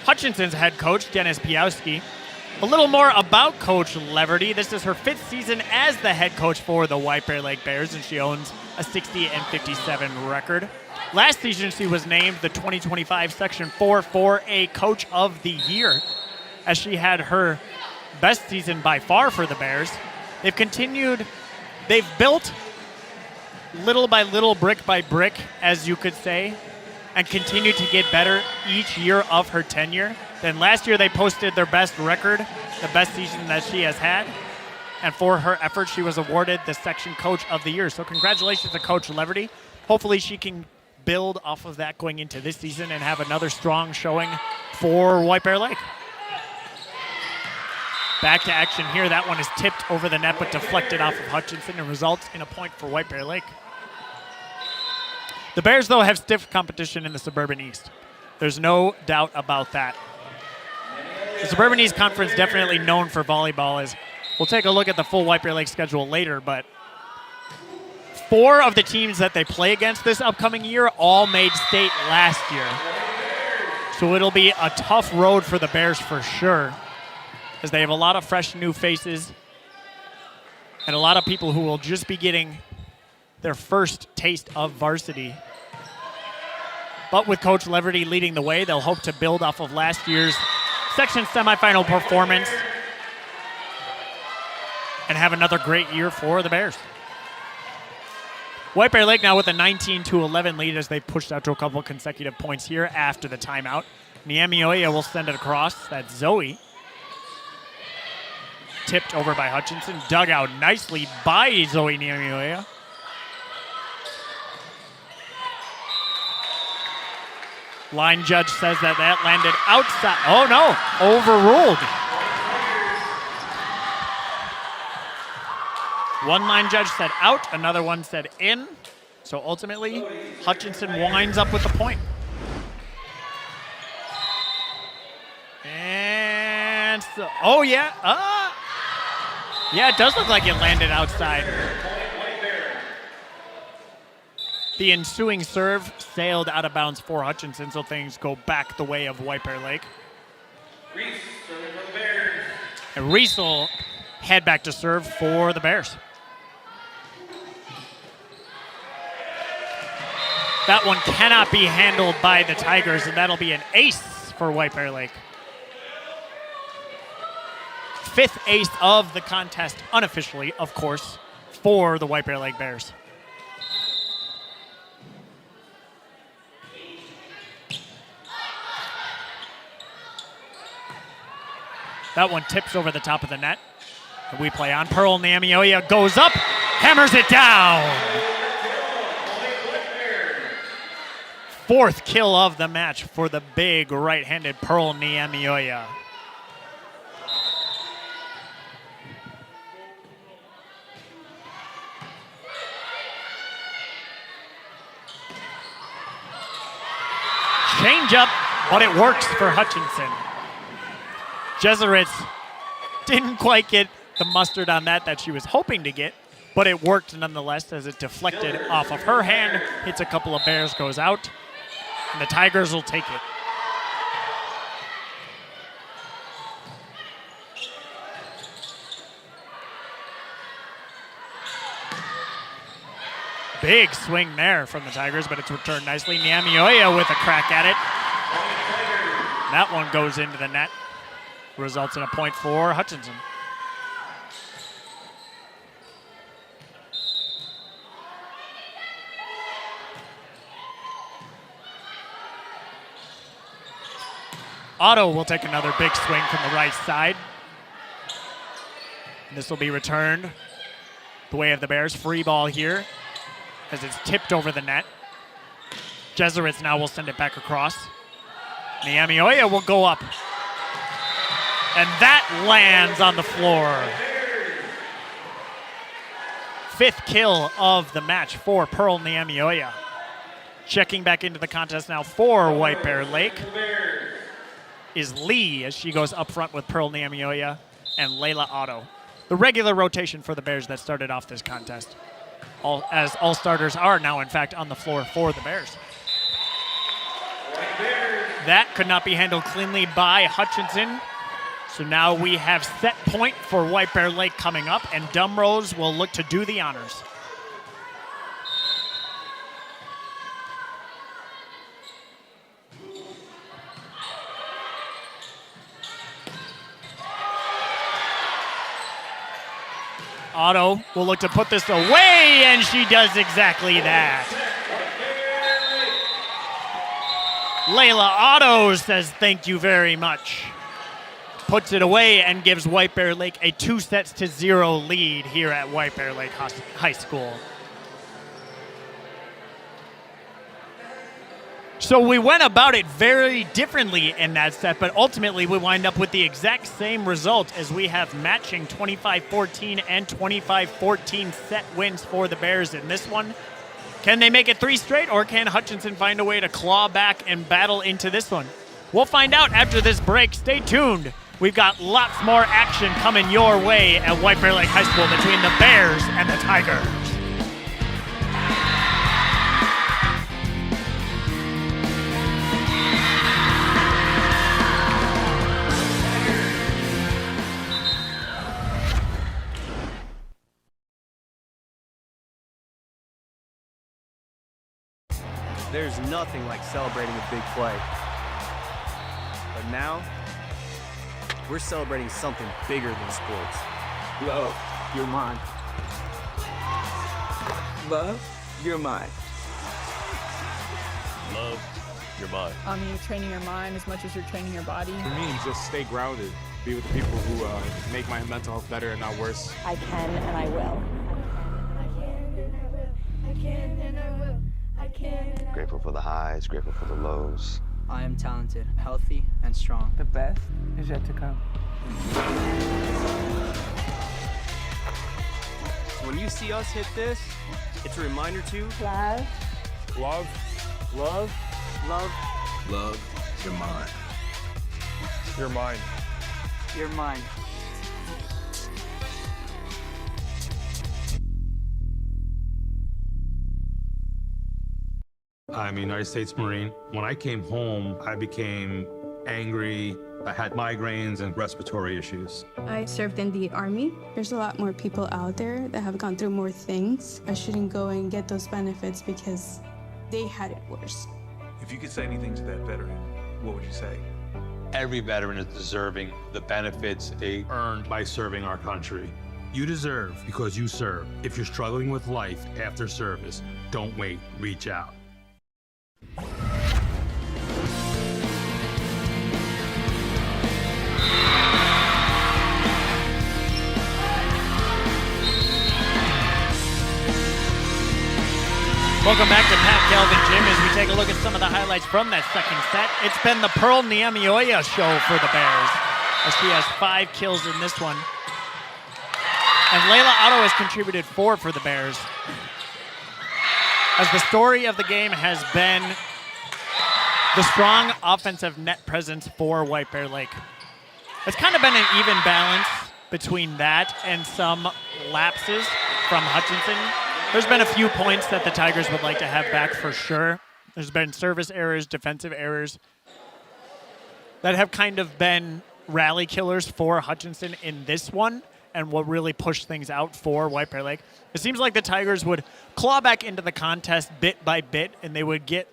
Speaker 1: Hutchinson's head coach, Dennis Piowski. A little more about Coach Leverty. This is her 5th season as the head coach for the White Bear Lake Bears, and she owns a 60-57 record. Last season, she was named the 2025 Section 4 4A Coach of the Year, as she had her best season by far for the Bears. They've built little by little, brick by brick, as you could say, and continue to get better each year of her tenure. Then last year they posted their best record, the best season that she has had. And for her efforts, she was awarded the Section Coach of the Year. So congratulations to Coach Leverty. Hopefully she can build off of that going into this season and have another strong showing for White Bear Lake. Back to action here. That one is tipped over the net but deflected off of Hutchinson and results in a point for White Bear Lake. The Bears, though, have stiff competition in the Suburban East. There's no doubt about that. The Suburban East Conference definitely known for volleyball. As we'll take a look at the full White Bear Lake schedule later, but 4 of the teams that they play against this upcoming year all made state last year. So it'll be a tough road for the Bears for sure, as they have a lot of fresh new faces and a lot of people who will just be getting their first taste of varsity. But with Coach Leverty leading the way, they'll hope to build off of last year's section semifinal performance and have another great year for the Bears. White Bear Lake now with a 19-11 lead as they pushed out to a couple consecutive points here after the timeout. Niamioya will send it across. That's Zoe. Tipped over by Hutchinson. Dug out nicely by Zoe Niamioya. Line judge says that landed outside. Oh no, overruled. One line judge said out, another one said in. So ultimately, Hutchinson winds up with the point. And so, oh yeah, yeah, it does look like it landed outside. The ensuing serve sailed out of bounds for Hutchinson, so things go back the way of White Bear Lake. And Reese will head back to serve for the Bears. That one cannot be handled by the Tigers, and that'll be an ace for White Bear Lake. 5th ace of the contest, unofficially, of course, for the White Bear Lake Bears. That one tips over the top of the net. And we play on. Pearl Niamioya goes up, hammers it down. 4th kill of the match for the big right-handed Pearl Niamioya. Change up, but it works for Hutchinson. Jesuits didn't quite get the mustard on that she was hoping to get, but it worked nonetheless as it deflected off of her hand, hits a couple of Bears, goes out, and the Tigers will take it. Big swing there from the Tigers, but it's returned nicely. Niamioya with a crack at it. That one goes into the net. Results in a point for Hutchinson. Otto will take another big swing from the right side. And this will be returned the way of the Bears. Free ball here as it's tipped over the net. Jesuits now will send it back across. Niamioya will go up. And that lands on the floor. 5th kill of the match for Pearl Niamioya. Checking back into the contest now for White Bear Lake is Lee as she goes up front with Pearl Niamioya and Layla Otto. The regular rotation for the Bears that started off this contest. As all starters are now, in fact, on the floor for the Bears. That could not be handled cleanly by Hutchinson. So now we have set point for White Bear Lake coming up, and Dumrose will look to do the honors. Otto will look to put this away, and she does exactly that. Layla Otto says thank you very much. Puts it away and gives White Bear Lake a 2-0 lead here at White Bear Lake High School. So we went about it very differently in that set, but ultimately we wind up with the exact same result as we have matching 25-14 and 25-14 set wins for the Bears in this one. Can they make it 3 straight, or can Hutchinson find a way to claw back and battle into this one? We'll find out after this break. Stay tuned. We've got lots more action coming your way at White Bear Lake High School between the Bears and the Tigers.
Speaker 5: There's nothing like celebrating a big play. But now, we're celebrating something bigger than sports.
Speaker 6: Love, you're mine. Love, you're mine.
Speaker 7: Love, you're mine.
Speaker 8: You're training your mind as much as you're training your body.
Speaker 9: For me, just stay grounded. Be with the people who make my mental health better and not worse.
Speaker 10: I can and I will.
Speaker 11: Grateful for the highs, grateful for the lows.
Speaker 12: I am talented, healthy, and strong.
Speaker 6: The best is yet to come.
Speaker 5: When you see us hit this, it's a reminder to
Speaker 10: Love.
Speaker 9: Love.
Speaker 5: love, love,
Speaker 7: Love, you're mine.
Speaker 9: You're mine.
Speaker 12: You're mine.
Speaker 15: I'm a United States Marine. When I came home, I became angry. I had migraines and respiratory issues.
Speaker 16: I served in the Army. There's a lot more people out there that have gone through more things. I shouldn't go and get those benefits because they had it worse.
Speaker 17: If you could say anything to that veteran, what would you say?
Speaker 15: Every veteran is deserving the benefits they earned by serving our country. You deserve because you serve. If you're struggling with life after service, don't wait, reach out.
Speaker 1: Welcome back to Pat Galvin Gym as we take a look at some of the highlights from that second set. It's been the Pearl Niamioya show for the Bears as she has 5 kills in this one. And Layla Otto has contributed 4 for the Bears. As the story of the game has been the strong offensive net presence for White Bear Lake. It's kind of been an even balance between that and some lapses from Hutchinson. There's been a few points that the Tigers would like to have back for sure. There's been service errors, defensive errors that have kind of been rally killers for Hutchinson in this one and what really pushed things out for White Bear Lake. It seems like the Tigers would claw back into the contest bit by bit and they would get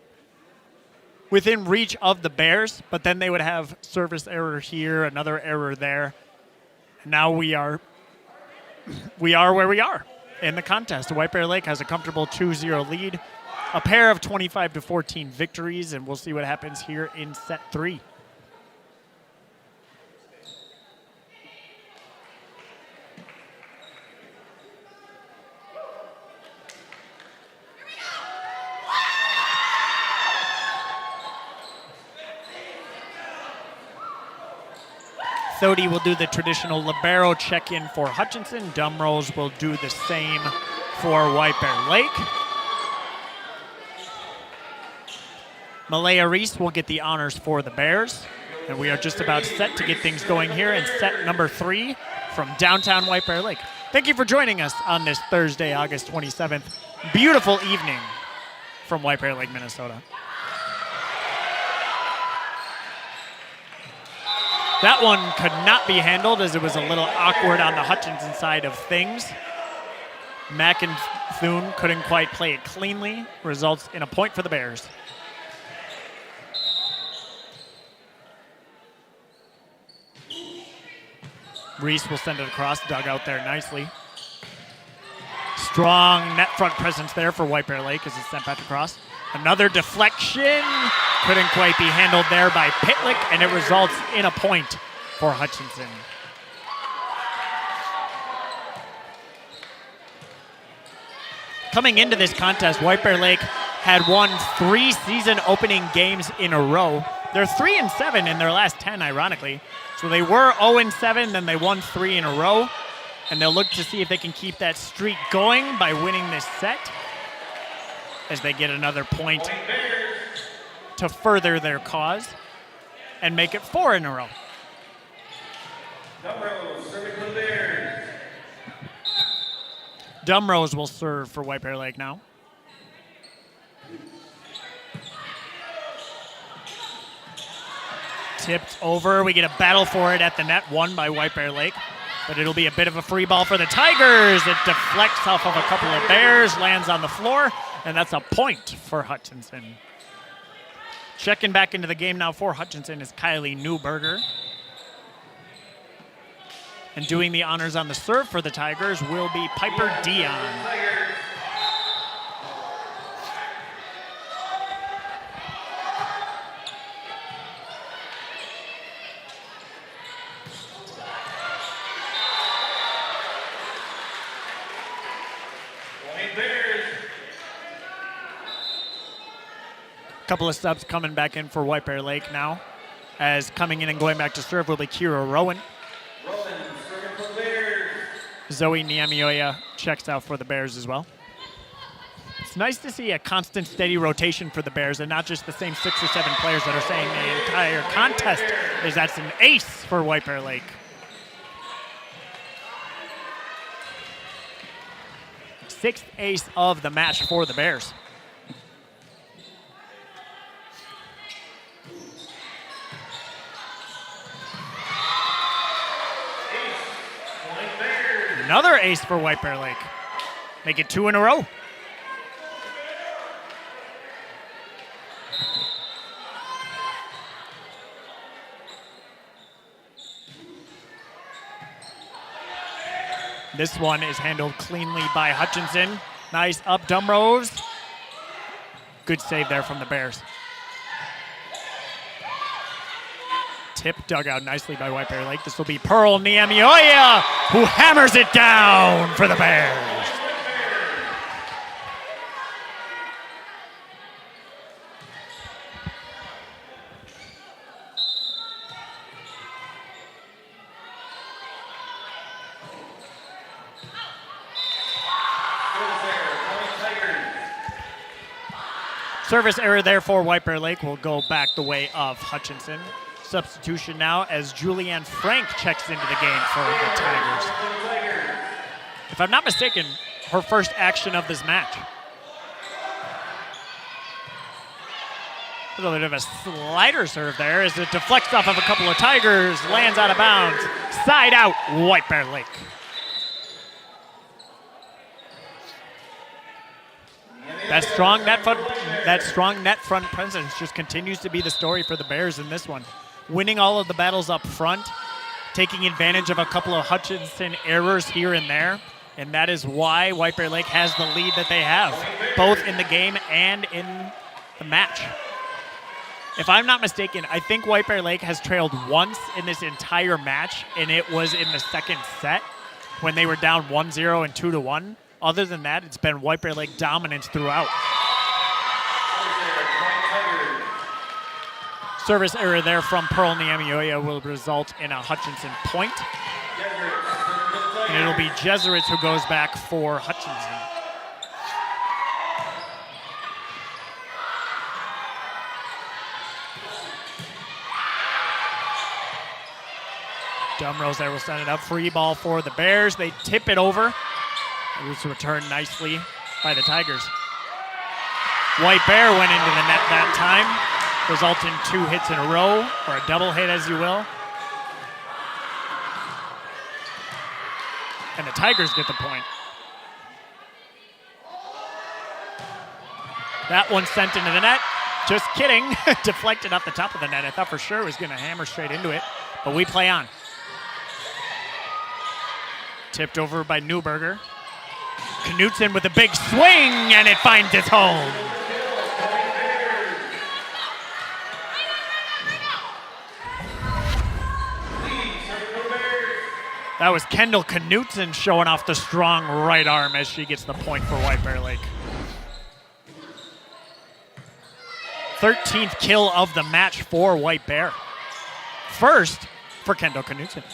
Speaker 1: within reach of the Bears, but then they would have service error here, another error there. And now we are where we are in the contest. White Bear Lake has a comfortable 2-0 lead, a pair of 25-14 victories, and we'll see what happens here in set 3. Thody will do the traditional libero check-in for Hutchinson. Dumrose will do the same for White Bear Lake. Malaya Reese will get the honors for the Bears. And we are just about set to get things going here in set number 3 from downtown White Bear Lake. Thank you for joining us on this Thursday, August 27th. Beautiful evening from White Bear Lake, Minnesota. That one could not be handled as it was a little awkward on the Hutchinson side of things. Mack and Thune couldn't quite play it cleanly. Results in a point for the Bears. Reese will send it across, dug out there nicely. Strong net front presence there for White Bear Lake as it's sent back across. Another deflection. Couldn't quite be handled there by Pitlick, and it results in a point for Hutchinson. Coming into this contest, White Bear Lake had won 3 season opening games in a row. They're 3-7 in their last 10, ironically. So they were 0-7, then they won 3 in a row. And they'll look to see if they can keep that streak going by winning this set as they get another point to further their cause and make it 4 in a row. Dumrose will serve for White Bear Lake now. Tipped over. We get a battle for it at the net, won by White Bear Lake. But it'll be a bit of a free ball for the Tigers. It deflects off of a couple of Bears, lands on the floor, and that's a point for Hutchinson. Checking back into the game now for Hutchinson is Kylie Newberger. And doing the honors on the serve for the Tigers will be Piper Dion. Couple of subs coming back in for White Bear Lake now. As coming in and going back to serve will be Kira Rowan. Zoe Niamioya checks out for the Bears as well. It's nice to see a constant, steady rotation for the Bears and not just the same 6 or 7 players that are saying the entire contest is that's an ace for White Bear Lake. Sixth ace of the match for the Bears. Another ace for White Bear Lake. Make it 2 in a row. This one is handled cleanly by Hutchinson. Nice up Dumrose. Good save there from the Bears. Tip dug out nicely by White Bear Lake. This will be Pearl Niamioya who hammers it down for the Bears. Service error there for White Bear Lake will go back the way of Hutchinson. Substitution now as Julianne Frank checks into the game for the Tigers. If I'm not mistaken, her first action of this match. A little bit of a slider serve there as it deflects off of a couple of Tigers, lands out of bounds. Side out, White Bear Lake. That strong net front presence just continues to be the story for the Bears in this one. Winning all of the battles up front, taking advantage of a couple of Hutchinson errors here and there, and that is why White Bear Lake has the lead that they have, both in the game and in the match. If I'm not mistaken, I think White Bear Lake has trailed once in this entire match, and it was in the second set when they were down 1-0 and 2-1. Other than that, it's been White Bear Lake dominance throughout. Service error there from Pearl Niamioya will result in a Hutchinson point. And it'll be Jesuits who goes back for Hutchinson. Dumrose there will send it up. Free ball for the Bears. They tip it over. It was returned nicely by the Tigers. White Bear went into the net that time. Result in 2 hits in a row, or a double hit as you will. And the Tigers get the point. That one sent into the net. Just kidding. Deflected off the top of the net. I thought for sure it was going to hammer straight into it, but we play on. Tipped over by Newberger. Knutson with a big swing, and it finds its home. That was Kendall Knutson showing off the strong right arm as she gets the point for White Bear Lake. 13th kill of the match for White Bear. First for Kendall Knutson.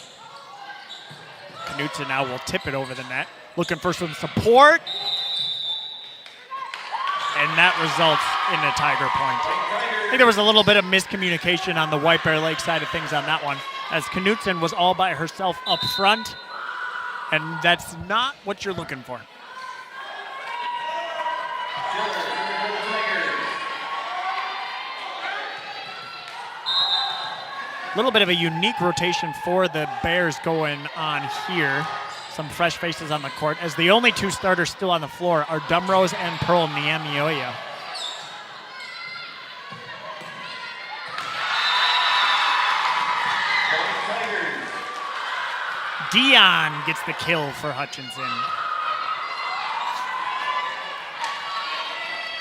Speaker 1: Knutson now will tip it over the net. Looking for some support. And that results in a Tiger point. I think there was a little bit of miscommunication on the White Bear Lake side of things on that one, as Knutson was all by herself up front, and that's not what you're looking for. A little bit of a unique rotation for the Bears going on here. Some fresh faces on the court, as the only two starters still on the floor are Dumrose and Pearl Niamioya. Dion gets the kill for Hutchinson.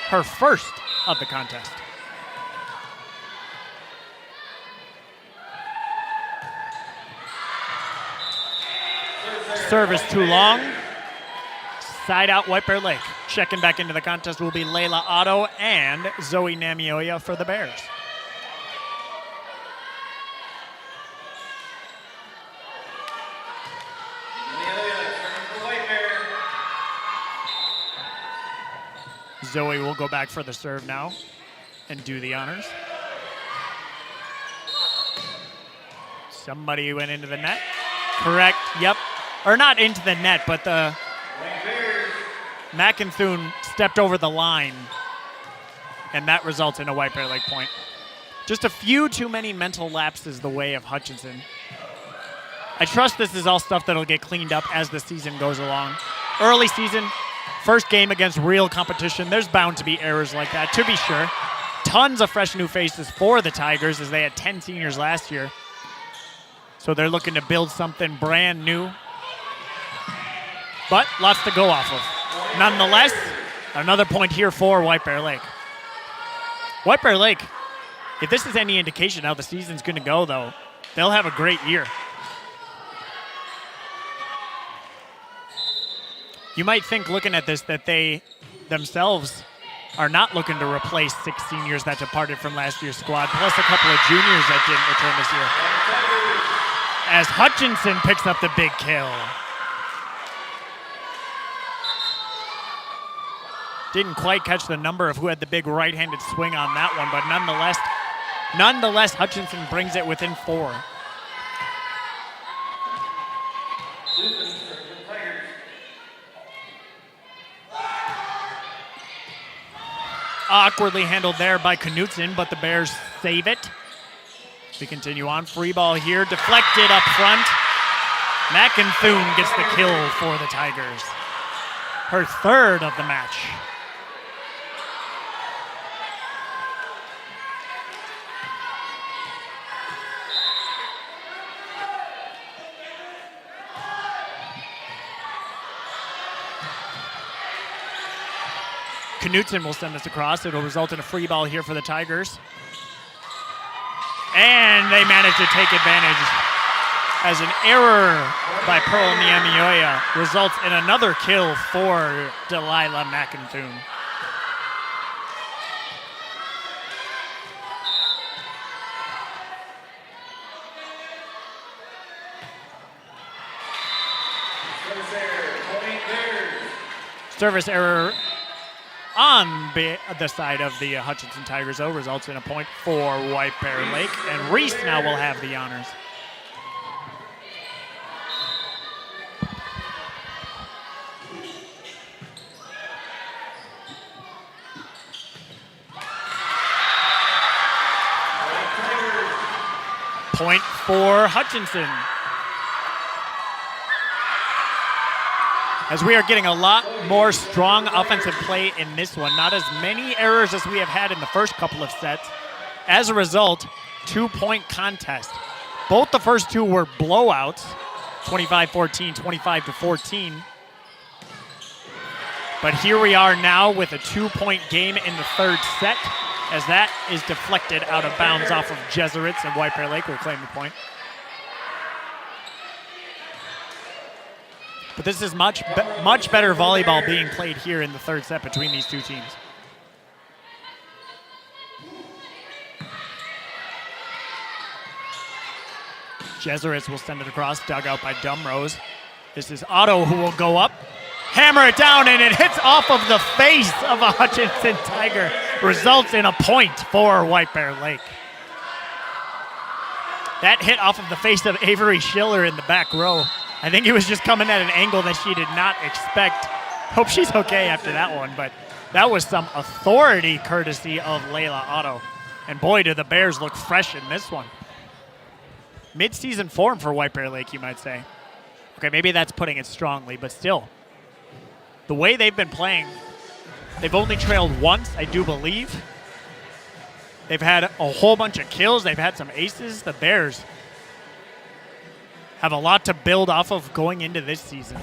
Speaker 1: Her first of the contest. Service too long. Side out White Bear Lake. Checking back into the contest will be Layla Otto and Zoe Namioya for the Bears. Zoe will go back for the serve now and do the honors. Somebody went into the net. Correct, yep. Or not into the net, but the McInthune stepped over the line, and that results in a White Bear Lake point. Just a few too many mental lapses the way of Hutchinson. I trust this is all stuff that'll get cleaned up as the season goes along. Early season, first game against real competition, there's bound to be errors like that, to be sure. Tons of fresh new faces for the Tigers, as they had 10 seniors last year. So they're looking to build something brand new, but lots to go off of. Nonetheless, another point here for White Bear Lake. White Bear Lake, if this is any indication how the season's going to go, though, they'll have a great year. You might think, looking at this, that they themselves are not looking to replace 6 seniors that departed from last year's squad, plus a couple of juniors that didn't return this year. As Hutchinson picks up the big kill. Didn't quite catch the number of who had the big right-handed swing on that one, but nonetheless, Hutchinson brings it within 4. Awkwardly handled there by Knutson, but the Bears save it. We continue on. Free ball here, deflected up front. McInthune gets the kill for the Tigers. Her third of the match. Knutson will send this across. It'll result in a free ball here for the Tigers. And they manage to take advantage, as an error by Pearl Niamioya results in another kill for Delilah McInthune. Service error on the side of the Hutchinson Tigers, though, results in a point for White Bear Lake, and Reese now will have the honors. Point for Hutchinson. As we are getting a lot more strong offensive play in this one. Not as many errors as we have had in the first couple of sets. As a result, 2-point contest. Both the first two were blowouts, 25-14, 25-14. But here we are now with a 2-point game in the third set, as that is deflected out of bounds off of Jesuits, and White Bear Lake will claim the point. But this is much better volleyball being played here in the third set between these two teams. Jesuits will send it across, dug out by Dumrose. This is Otto who will go up, hammer it down, and it hits off of the face of a Hutchinson Tiger. Results in a point for White Bear Lake. That hit off of the face of Avery Schiller in the back row. I think he was just coming at an angle that she did not expect. Hope she's okay after that one, but that was some authority courtesy of Layla Otto. And boy, do the Bears look fresh in this one. Mid-season form for White Bear Lake, you might say. Okay, maybe that's putting it strongly, but still. The way they've been playing, they've only trailed once, I do believe. They've had a whole bunch of kills. They've had some aces. The Bears have a lot to build off of going into this season.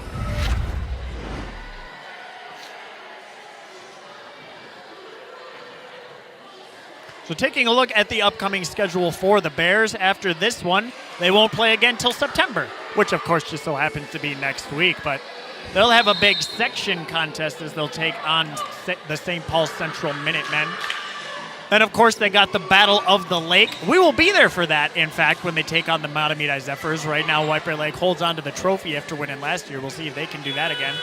Speaker 1: So taking a look at the upcoming schedule for the Bears, after this one, they won't play again till September, which of course just so happens to be next week, but they'll have a big section contest as they'll take on the St. Paul Central Minutemen. Then, of course, they got the Battle of the Lake. We will be there for that, in fact, when they take on the Matamidi Zephyrs. Right now, White Bear Lake holds on to the trophy after winning last year. We'll see if they can do that again.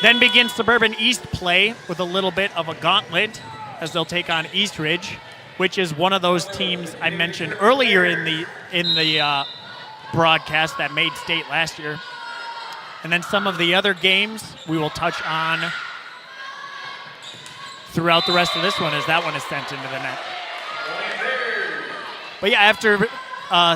Speaker 1: Then begins Suburban East play with a little bit of a gauntlet as they'll take on East Ridge, which is one of those teams I mentioned earlier in the broadcast that made state last year. And then some of the other games we will touch on throughout the rest of this one as that one is sent into the net. But yeah, after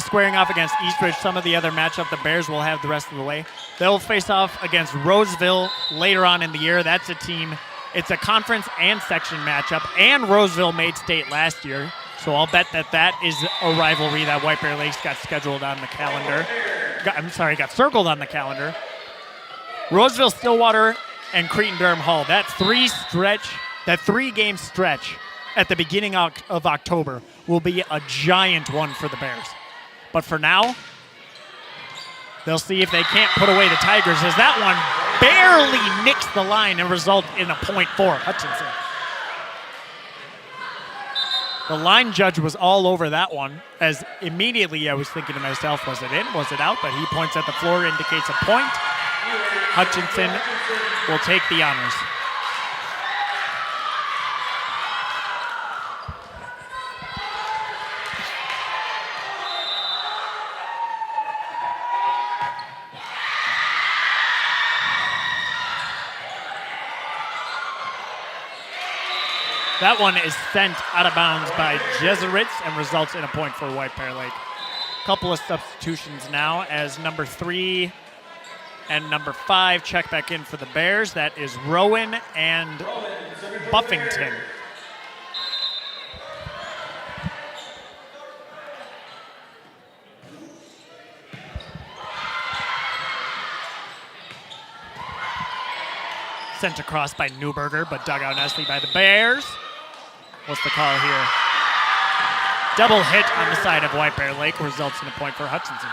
Speaker 1: squaring off against Eastridge, some of the other matchup the Bears will have the rest of the way. They'll face off against Roseville later on in the year. That's a team, it's a conference and section matchup, and Roseville made state last year. So I'll bet that is a rivalry that White Bear Lakes got scheduled on the calendar. Got circled on the calendar. Roseville, Stillwater, and Cretin-Durham Hall. That three-game stretch at the beginning of October will be a giant one for the Bears. But for now, they'll see if they can't put away the Tigers, as that one barely nicks the line and results in a point for Hutchinson. The line judge was all over that one, as immediately I was thinking to myself, was it in, was it out? But he points at the floor, indicates a point. Hutchinson will take the honors. That one is sent out of bounds by Jesuits and results in a point for White Bear Lake. Couple of substitutions now as number 3 and number 5 check back in for the Bears. That is Rowan and Buffington. Sent across by Newberger, but dug out nicely by the Bears. What's the call here? Double hit on the side of White Bear Lake results in a point for Hutchinson.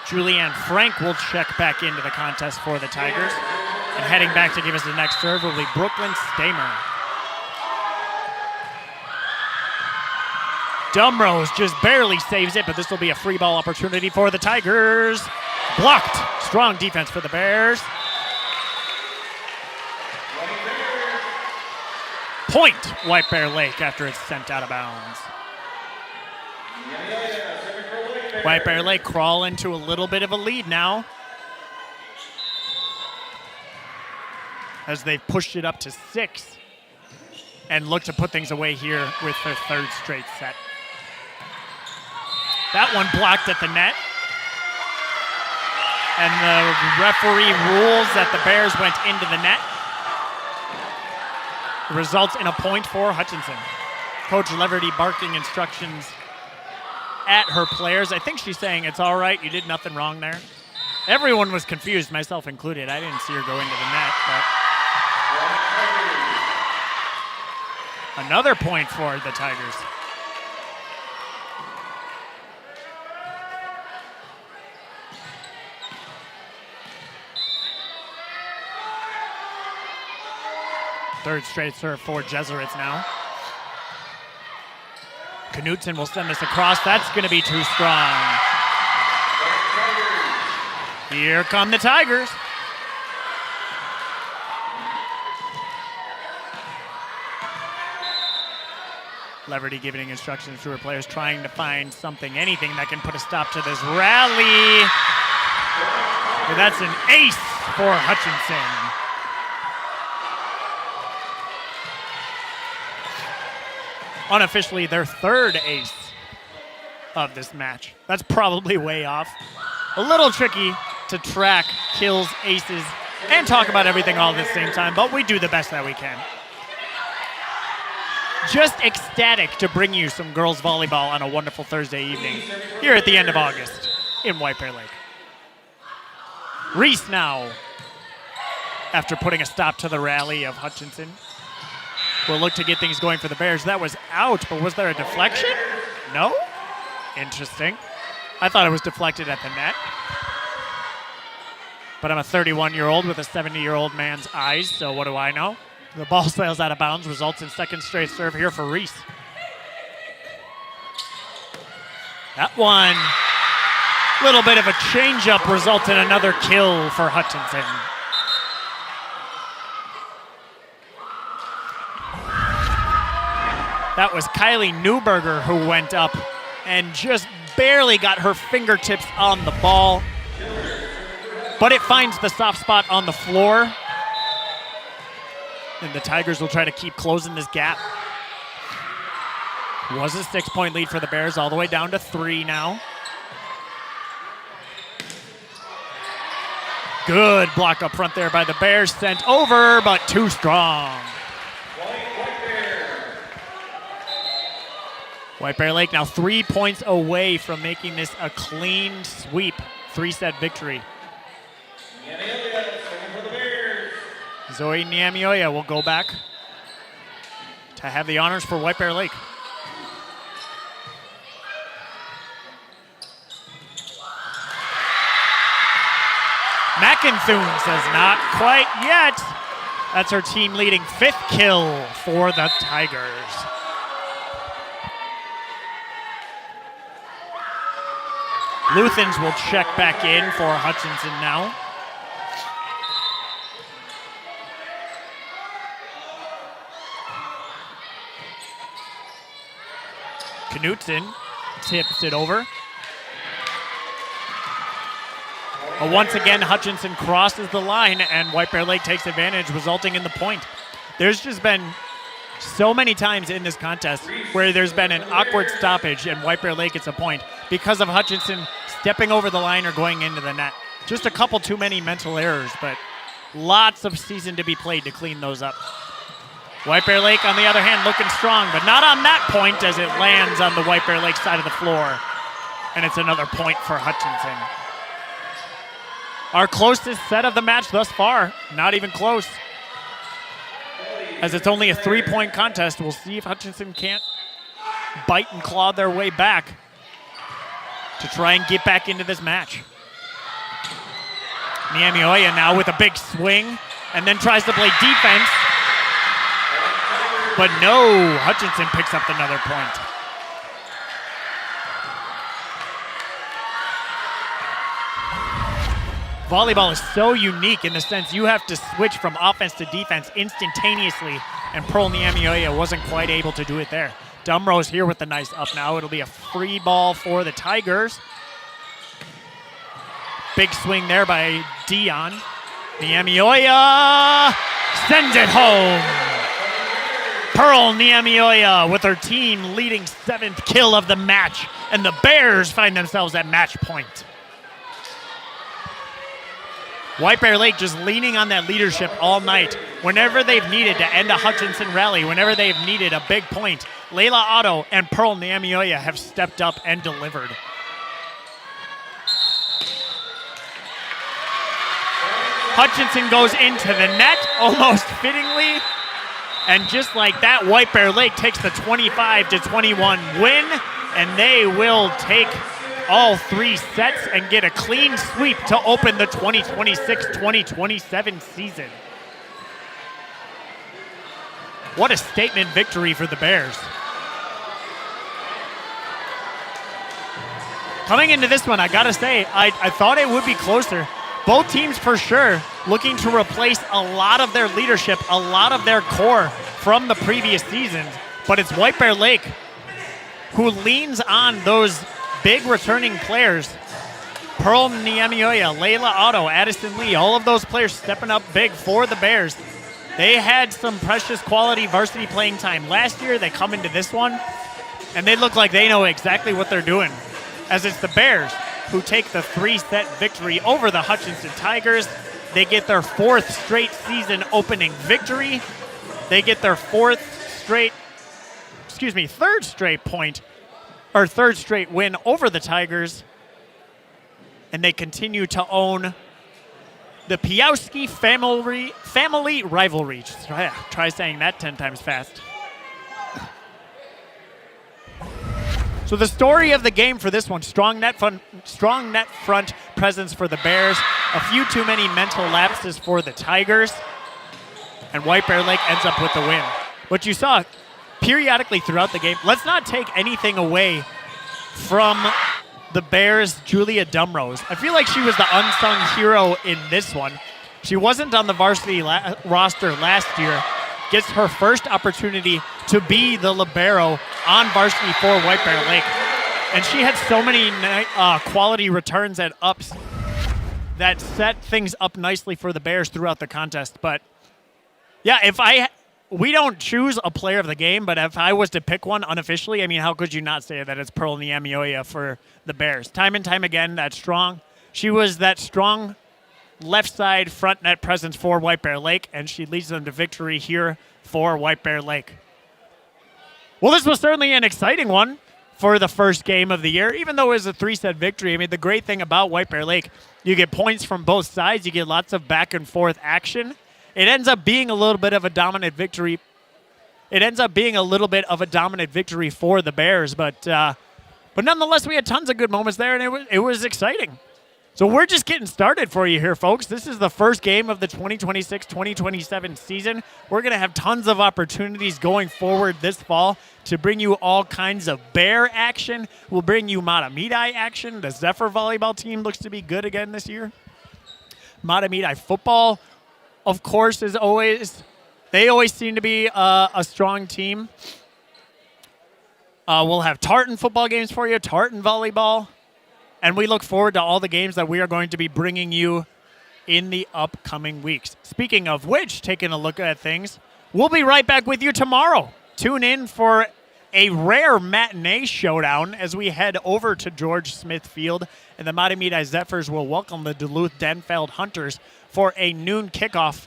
Speaker 1: Julianne Frank will check back into the contest for the Tigers. And heading back to give us the next serve will be Brooklyn Stamer. Dumrose just barely saves it, but this will be a free ball opportunity for the Tigers. Blocked. Strong defense for the Bears. Point, White Bear Lake, after it's sent out of bounds. White Bear Lake crawl into a little bit of a lead now, as they've pushed it up to 6 and look to put things away here with their third straight set. That one blocked at the net. And the referee rules that the Bears went into the net. Results in a point for Hutchinson. Coach Leverty barking instructions at her players. I think she's saying it's all right, you did nothing wrong there. Everyone was confused, myself included. I didn't see her go into the net, but another point for the Tigers. Third straight serve for Jesuits now. Knutson will send this across. That's going to be too strong. Here come the Tigers. Leverty giving instructions to her players, trying to find something, anything that can put a stop to this rally. And that's an ace for Hutchinson. Unofficially their third ace of this match. That's probably way off. A little tricky to track kills, aces, and talk about everything all at the same time, but we do the best that we can. Just ecstatic to bring you some girls volleyball on a wonderful Thursday evening here at the end of August in White Bear Lake. Reese now, after putting a stop to the rally of Hutchinson, will look to get things going for the Bears. That was out, but was there a deflection? No? Interesting. I thought it was deflected at the net. But I'm a 31-year-old with a 70-year-old man's eyes, so what do I know? The ball sails out of bounds, results in second straight serve here for Reese. That one, little bit of a changeup, results in another kill for Hutchinson. That was Kylie Newberger who went up and just barely got her fingertips on the ball. But it finds the soft spot on the floor. And the Tigers will try to keep closing this gap. Was a 6-point lead for the Bears, all the way down to 3 now. Good block up front there by the Bears. Sent over, but too strong. White Bear Lake now 3 points away from making this a clean sweep. 3-set victory. Zoe Niamioya will go back to have the honors for White Bear Lake. McInthune says not quite yet. That's her team leading 5th kill for the Tigers. Luthans will check back in for Hutchinson now. Knutson tips it over. Once again, Hutchinson crosses the line and White Bear Lake takes advantage, resulting in the point. There's just been so many times in this contest where there's been an awkward stoppage and White Bear Lake gets a point because of Hutchinson stepping over the line or going into the net. Just a couple too many mental errors, but lots of season to be played to clean those up. White Bear Lake, on the other hand, looking strong, but not on that point as it lands on the White Bear Lake side of the floor. And it's another point for Hutchinson. Our closest set of the match thus far, not even close. As it's only a 3-point contest, we'll see if Hutchinson can't bite and claw their way back to try and get back into this match. Niamioya now with a big swing and then tries to play defense. But no, Hutchinson picks up another point. Volleyball is so unique in the sense you have to switch from offense to defense instantaneously, and Pearl Niamioya wasn't quite able to do it there. Dumrose here with the nice up now. It'll be a free ball for the Tigers. Big swing there by Dion. Niamioya sends it home. Pearl Niamioya with her team leading 7th kill of the match, and the Bears find themselves at match point. White Bear Lake just leaning on that leadership all night. Whenever they've needed to end a Hutchinson rally, whenever they've needed a big point, Layla Otto and Pearl Niamioya have stepped up and delivered. Hutchinson goes into the net, almost fittingly. And just like that, White Bear Lake takes the 25-21 win, and they will take all 3 sets and get a clean sweep to open the 2026-2027 season. What a statement victory for the Bears. Coming into this one, I gotta say, I thought it would be closer. Both teams for sure looking to replace a lot of their leadership, a lot of their core from the previous seasons. But it's White Bear Lake who leans on those big returning players. Pearl Niamioya, Layla Otto, Addison Lee, all of those players stepping up big for the Bears. They had some precious quality varsity playing time last year. They come into this one, and they look like they know exactly what they're doing, as it's the Bears who take the 3-set victory over the Hutchinson Tigers. They get their 4th straight season opening victory. They get their 3rd straight win over the Tigers. And they continue to own the Piowski family rivalry. Try saying that 10 times fast. So the story of the game for this one, strong net front presence for the Bears, a few too many mental lapses for the Tigers, and White Bear Lake ends up with the win. What you saw periodically throughout the game, let's not take anything away from the Bears' Julia Dumrose. I feel like she was the unsung hero in this one. She wasn't on the varsity roster last year. Gets her first opportunity to be the libero on varsity for White Bear Lake. And she had so many quality returns and ups that set things up nicely for the Bears throughout the contest. But yeah, we don't choose a player of the game, but if I was to pick one unofficially, I mean, how could you not say that it's Pearl Niamioya for the Bears? Time and time again, that strong. She was that strong left side front net presence for White Bear Lake, and she leads them to victory here for White Bear Lake. Well, this was certainly an exciting one for the first game of the year, even though it was a 3-set victory. I mean, the great thing about White Bear Lake, you get points from both sides. You get lots of back and forth action. It ends up being a little bit of a dominant victory. For the Bears, but nonetheless, we had tons of good moments there, and it was exciting. So we're just getting started for you here, folks. This is the first game of the 2026-2027 season. We're going to have tons of opportunities going forward this fall to bring you all kinds of Bear action. We'll bring you Matamidi action. The Zephyr volleyball team looks to be good again this year. Matamidi football, of course, they always seem to be a strong team. We'll have Tartan football games for you, Tartan volleyball. And we look forward to all the games that we are going to be bringing you in the upcoming weeks. Speaking of which, taking a look at things, we'll be right back with you tomorrow. Tune in for a rare matinee showdown as we head over to George Smith Field, and the Matamidi Zephyrs will welcome the Duluth-Denfeld Hunters for a noon kickoff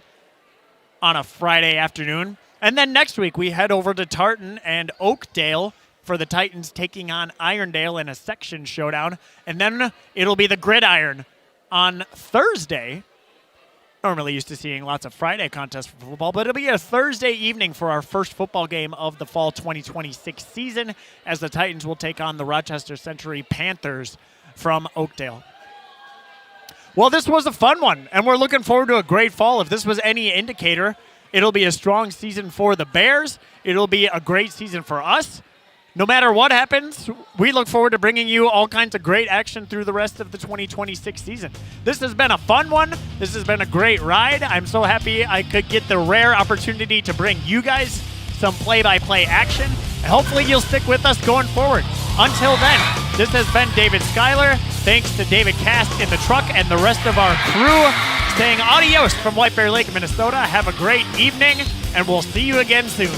Speaker 1: on a Friday afternoon. And then next week, we head over to Tartan and Oakdale for the Titans taking on Irondale in a section showdown. And then it'll be the Gridiron on Thursday. Normally used to seeing lots of Friday contests for football, but it'll be a Thursday evening for our first football game of the fall 2026 season as the Titans will take on the Rochester Century Panthers from Oakdale. Well, this was a fun one, and we're looking forward to a great fall. If this was any indicator, it'll be a strong season for the Bears. It'll be a great season for us. No matter what happens, we look forward to bringing you all kinds of great action through the rest of the 2026 season. This has been a fun one. This has been a great ride. I'm so happy I could get the rare opportunity to bring you guys some play-by-play action. And hopefully you'll stick with us going forward. Until then, this has been David Schuyler. Thanks to David Cast in the truck and the rest of our crew. Saying adios from White Bear Lake, Minnesota. Have a great evening, and we'll see you again soon.